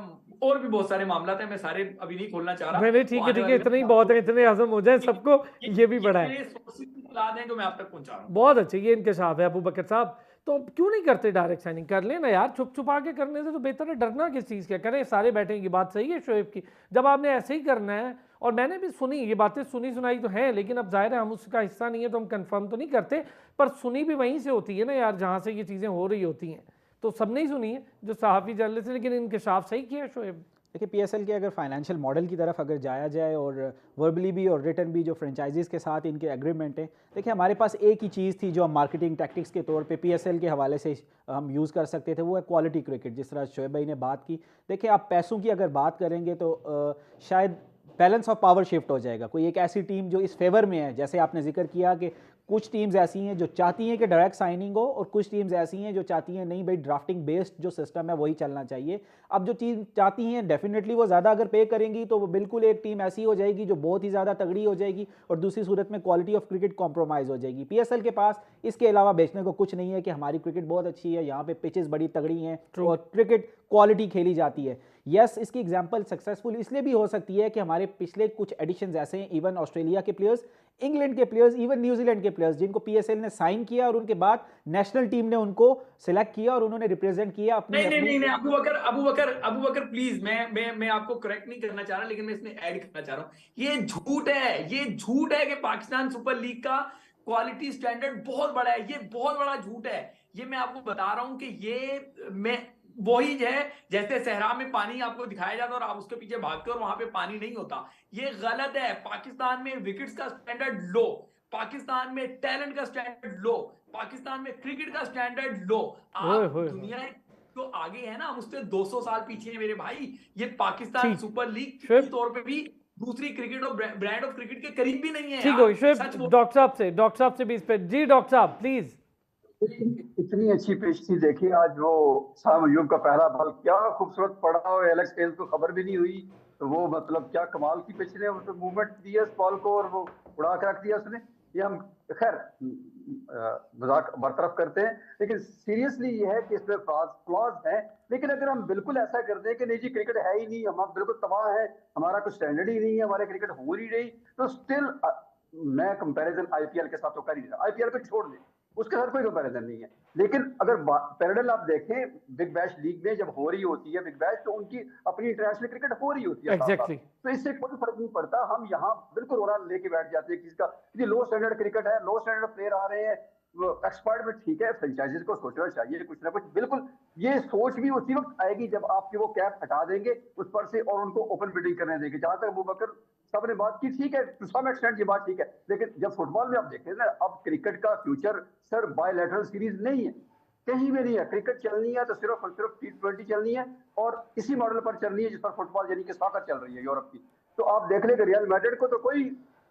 और भी बहुत सारे मामला थे, मैं सारे अभी नहीं खोलना चाह रहा। नहीं ठीक है, इतने ही बहुत है, इतने हजम हो जाए सबको, ये भी बड़ा है। ये सोर्सेज की सलाह दें जो मैं आप तक पहुंचा रहा हूं। बहुत अच्छे, ये इंकशाफ है अबू बकर साहब। तो क्यों नहीं करते डायरेक्ट साइनिंग? कर लेना यार, छुप छुपा के करने से तो बेहतर है, डरना किस चीज़ का? करें, सारे बैठेंगे, बात सही है शोएब की। जब आपने ऐसे ही करना है, और मैंने भी सुनी ये बातें, सुनी सुनाई तो है, लेकिन अब जाहिर है हम उसका हिस्सा नहीं है तो हम कंफर्म तो नहीं करते, पर सुनी भी वहीं से होती है ना यार, जहाँ से ये चीज़ें हो रही होती हैं। तो सबने ही सुनी है जो सहाफ़ी जर्नलिस्ट, लेकिन इंकशाफ सही किया शोएब। देखिए पीएसएल के अगर फाइनेंशियल मॉडल की तरफ अगर जाया जाए और वर्बली भी और रिटर्न भी जो फ्रेंचाइजीज़ के साथ इनके एग्रीमेंट हैं, देखिए हमारे पास एक ही चीज़ थी जो हम मार्केटिंग टैक्टिक्स के तौर पे पीएसएल के हवाले से हम यूज़ कर सकते थे, वो है क्वालिटी क्रिकेट। जिस तरह शोएब भाई ने बात की, देखिए आप पैसों की अगर बात करेंगे तो शायद बैलेंस ऑफ पावर शिफ्ट हो जाएगा। कोई एक ऐसी टीम जो इस फेवर में है, जैसे आपने जिक्र किया कि कुछ टीम्स ऐसी हैं जो चाहती हैं कि डायरेक्ट साइनिंग हो, और कुछ टीम्स ऐसी हैं जो चाहती हैं नहीं भाई ड्राफ्टिंग बेस्ड जो सिस्टम है वही चलना चाहिए। अब जो टीम चाहती हैं डेफिनेटली वो ज़्यादा अगर पे करेंगी तो वो बिल्कुल एक टीम ऐसी हो जाएगी जो बहुत ही ज़्यादा तगड़ी हो जाएगी, और दूसरी सूरत में क्वालिटी ऑफ क्रिकेट कॉम्प्रोमाइज़ हो जाएगी। पीएसएल के पास इसके अलावा बेचने को कुछ नहीं है कि हमारी क्रिकेट बहुत अच्छी है, यहाँ पे पिचेस बड़ी तगड़ी हैं और क्रिकेट क्वालिटी खेली जाती है। यस, इसकी एग्जांपल सक्सेसफुल इसलिए भी हो सकती है कि हमारे पिछले कुछ एडिशंस ऐसे हैं, इवन ऑस्ट्रेलिया के प्लेयर्स, इंग्लैंड के प्लेयर्स, इवन न्यूजीलैंड के प्लेयर्स, जिनको पीएसएल ने साइन किया और उनके बाद नेशनल टीम ने उनको सिलेक्ट किया और उन्होंने रिप्रेजेंट किया अपनी। नहीं, अबू बकर प्लीज, मैं आपको करेक्ट नहीं करना चाह रहा, लेकिन मैं इसमें ऐड करना चाह रहा हूं, ये झूठ है कि पाकिस्तान सुपर लीग का क्वालिटी स्टैंडर्ड बहुत बड़ा है। ये बहुत बड़ा झूठ है। ये मैं आपको बता रहा हूं कि ये मैं वही है जैसे सहरा में पानी आपको दिखाया जाता है और आप उसके पीछे भागते हो और वहां पे पानी नहीं होता। ये गलत है। पाकिस्तान में विकेट्स का स्टैंडर्ड लो, पाकिस्तान में टैलेंट का स्टैंडर्ड लो, पाकिस्तान में क्रिकेट का स्टैंडर्ड लो। आप दुनिया तो आगे है ना, हम उससे 200 साल पीछे हैं मेरे भाई। ये पाकिस्तान सुपर लीग के तौर पे भी दूसरी क्रिकेट और ब्रांड ऑफ क्रिकेट के करीब भी नहीं है। ठीक हो डॉक्टर साहब से भी इस पे जी, डॉक्टर साहब प्लीज। इतनी अच्छी पेश थी, देखिए आज वो साम अयूब का पहला बॉल क्या खूबसूरत पड़ा, और एलेक्स हेल्स को खबर भी नहीं हुई, तो वो मतलब क्या कमाल की पिच ने तो मूवमेंट दिया इस बॉल को और वो उड़ा के रख दिया उसने। ये हम खैर मजाक बरतरफ करते हैं, लेकिन सीरियसली ये है कि इसमें फ्लॉज है। लेकिन अगर हम बिल्कुल ऐसा कर दें कि नहीं जी क्रिकेट है ही नहीं, हम बिल्कुल तबाह है, हमारा कुछ स्टैंडर्ड ही नहीं है, हमारे क्रिकेट हो ही नहीं, तो स्टिल मैं कंपैरिजन आईपीएल के साथ तो कर ही नहीं। आईपीएल पे छोड़ दें, उसके साथ कोई कंपैरिजन नहीं है। लेकिन अगर पैरेलल आप देखें बिग बैश लीग में जब हो रही होती है बिग बैश, तो उनकी अपनी इंटरनेशनल क्रिकेट हो रही होती है exactly. तो इससे कोई फर्क नहीं पड़ता। हम यहाँ बिल्कुल ओवरऑल लेके बैठ जाते हैं किसका लो स्टैंडर्ड क्रिकेट है, लो स्टैंडर्ड प्लेयर आ रहे हैं, एक्सपर्ट में ठीक है, फ्रेंचाइजीज को सोचना चाहिए कुछ ना कुछ। बिल्कुल ये सोच भी उसी वक्त आएगी जब आपके वो कैप हटा देंगे उस पर से और उनको ओपन बिडिंग करने देंगे। जहां तक अबू बकर साहब ने बात की, ठीक है, टू सम एक्सटेंट ये बात ठीक है, लेकिन जब फुटबॉल में आप देखते हैं ना, अब क्रिकेट का फ्यूचर सर बायलैटरल सीरीज नहीं है, कहीं भी नहीं है। क्रिकेट चलनी है तो सिर्फ और सिर्फ T20 चलनी है, और इसी मॉडल पर चलनी है जिस पर फुटबॉल यानी कि सॉकर चल रही है यूरोप की। तो आप देख लेंगे रियल मैड्रिड को तो कोई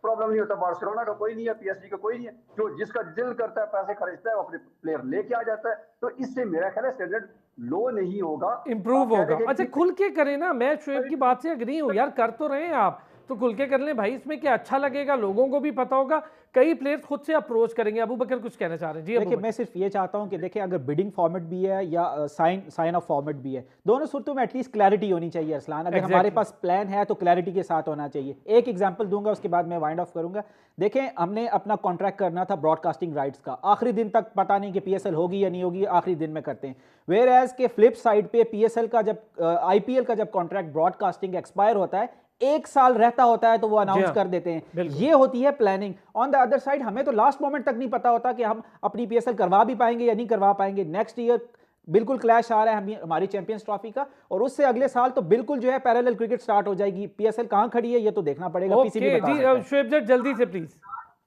प्रॉब्लम नहीं होता, बार्सिलोना का कोई नहीं है, पीएसजी का कोई नहीं है, जो जिसका दिल करता है पैसे खर्चता है वो अपने प्लेयर लेके आ जाता है। तो इससे मेरा ख्याल है स्टैंडर्ड लो नहीं होगा, इंप्रूव होगा। अच्छा खुल के करें ना, मैं शोएब की बात से अग्री हूँ यार, कर तो रहे हैं आप, तो खुल के कर लें भाई, इसमें क्या अच्छा लगेगा, लोगों को भी पता होगा, कई प्लेयर्स खुद से अप्रोच करेंगे। अबू बकर कुछ कहना चाह रहे हैं जी? देखिए मैं सिर्फ ये चाहता हूं कि देखिए अगर बिडिंग फॉर्मेट भी है या साइन ऑफ फॉर्मेट भी है, दोनों सूरतों में एटलीस्ट क्लैरिटी होनी चाहिए अरसलान। अगर हमारे पास प्लान है तो क्लैरिटी के साथ होना चाहिए। एक एग्जांपल दूंगा, उसके बाद मैं वाइंड ऑफ करूंगा। देखें हमने अपना कॉन्ट्रैक्ट करना था ब्रॉडकास्टिंग राइट्स का, आखिरी दिन तक पता नहीं कि पीएसएल होगी या नहीं होगी, आखिरी दिन में करते हैं। वेयर एज के फ्लिप साइड पे पीएसएल का जब आईपीएल का जब कॉन्ट्रैक्ट ब्रॉडकास्टिंग एक्सपायर होता है, 1 साल रहता होता है तो वो अनाउंस कर देते हैं। ये होती है planning. On the other side हमें तो लास्ट मोमेंट तक नहीं पता होता कि हम अपनी पीएसएल करवा भी पाएंगे या नहीं करवा पाएंगे। नेक्स्ट ईयर बिल्कुल क्लैश आ रहा है हमारी चैंपियंस ट्रॉफी का, और उससे अगले साल तो बिल्कुल जो है पैरेलल क्रिकेट स्टार्ट हो जाएगी। पीएसएल कहां खड़ी है ये तो देखना पड़ेगा। पीसीबी बता सकता है। शोएब जट जल्दी से प्लीज।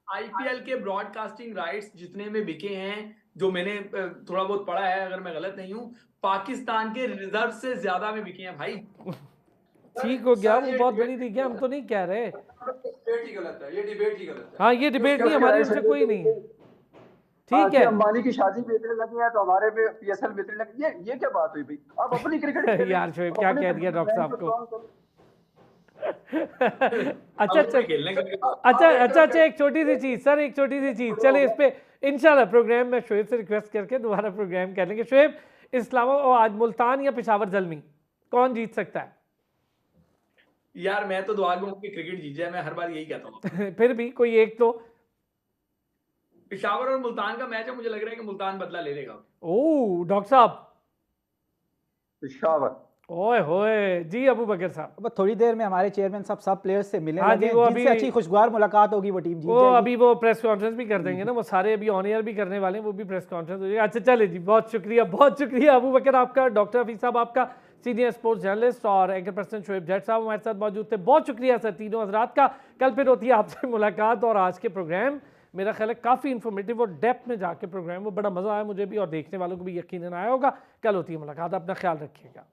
आईपीएल के ब्रॉडकास्टिंग राइट्स जितने में बिके हैं, जो मैंने थोड़ा बहुत पढ़ा है, अगर मैं गलत नहीं हूं, पाकिस्तान के रिजर्व से ज्यादा में बिके हैं भाई। ठीक हो गया, वो बहुत बड़ी थी क्या, हम तो नहीं कह रहे। डिबेट ही गलत है, ये डिबेट ही गलत है। हाँ ये डिबेट नहीं, हमारी उनसे कोई नहीं है, ठीक है। अंबानी की शादी बेचने लगी है तो हमारे पे पीएसएल बेचने लगी, ये क्या बात हुई भाई? आप अपनी क्रिकेट खेलें, यार शोएब क्या अपने कह दिया डॉक्टर साहब को। brand को अच्छा अच्छा अच्छा, एक छोटी सी चीज सर, एक छोटी सी चीज, चले इस पे इंशाल्लाह प्रोग्राम में शोएब से रिक्वेस्ट करके दोबारा प्रोग्राम कर लेंगे। शोएब, इस्लामाबाद और आज मुल्तान या पेशावर ज़ल्मी कौन जीत सकता है? यार मैं तो दुआ दूंगा कि क्रिकेट जीत जाए, मैं हर बार यही कहता हूँ। फिर भी कोई एक तो। पेशावर और मुल्तान का मैच है, मुझे लग रहा है कि मुल्तान बदला ले लेगा। ओह डॉक्टर साहब, पेशावर। ओए होए जी अबू बकर साहब। अब थोड़ी देर में हमारे चेयरमैन साहब सब प्लेयर्स से मिलने हाँ लगे जी, वो जिनसे अच्छी खुशगवार मुलाकात होगी वो टीम जीत वो जाएगी। अभी वो प्रेस कॉन्फ्रेंस भी कर देंगे ना, वो सारे अभी ऑन एयर भी करने वाले हैं, वो भी प्रेस कॉन्फ्रेंस हो जाएगी। अच्छा चले जी, बहुत शुक्रिया अबू बकर आपका, डॉक्टर हफीज साहब आपका, सीनियर स्पोर्ट्स जर्नलिस्ट, और एंकर पर्सन शोएब जट साहब हमारे साथ मौजूद थे। बहुत शुक्रिया सर तीनों हजरात का। कल फिर होती है आपसे मुलाकात, और आज के प्रोग्राम मेरा ख्याल है काफ़ी इन्फॉर्मेटिव और डेप्थ में जाके प्रोग्राम, वो बड़ा मज़ा आया मुझे भी और देखने वालों को भी यकीनन आया होगा। कल होती है मुलाकात, अपना ख्याल रखिएगा।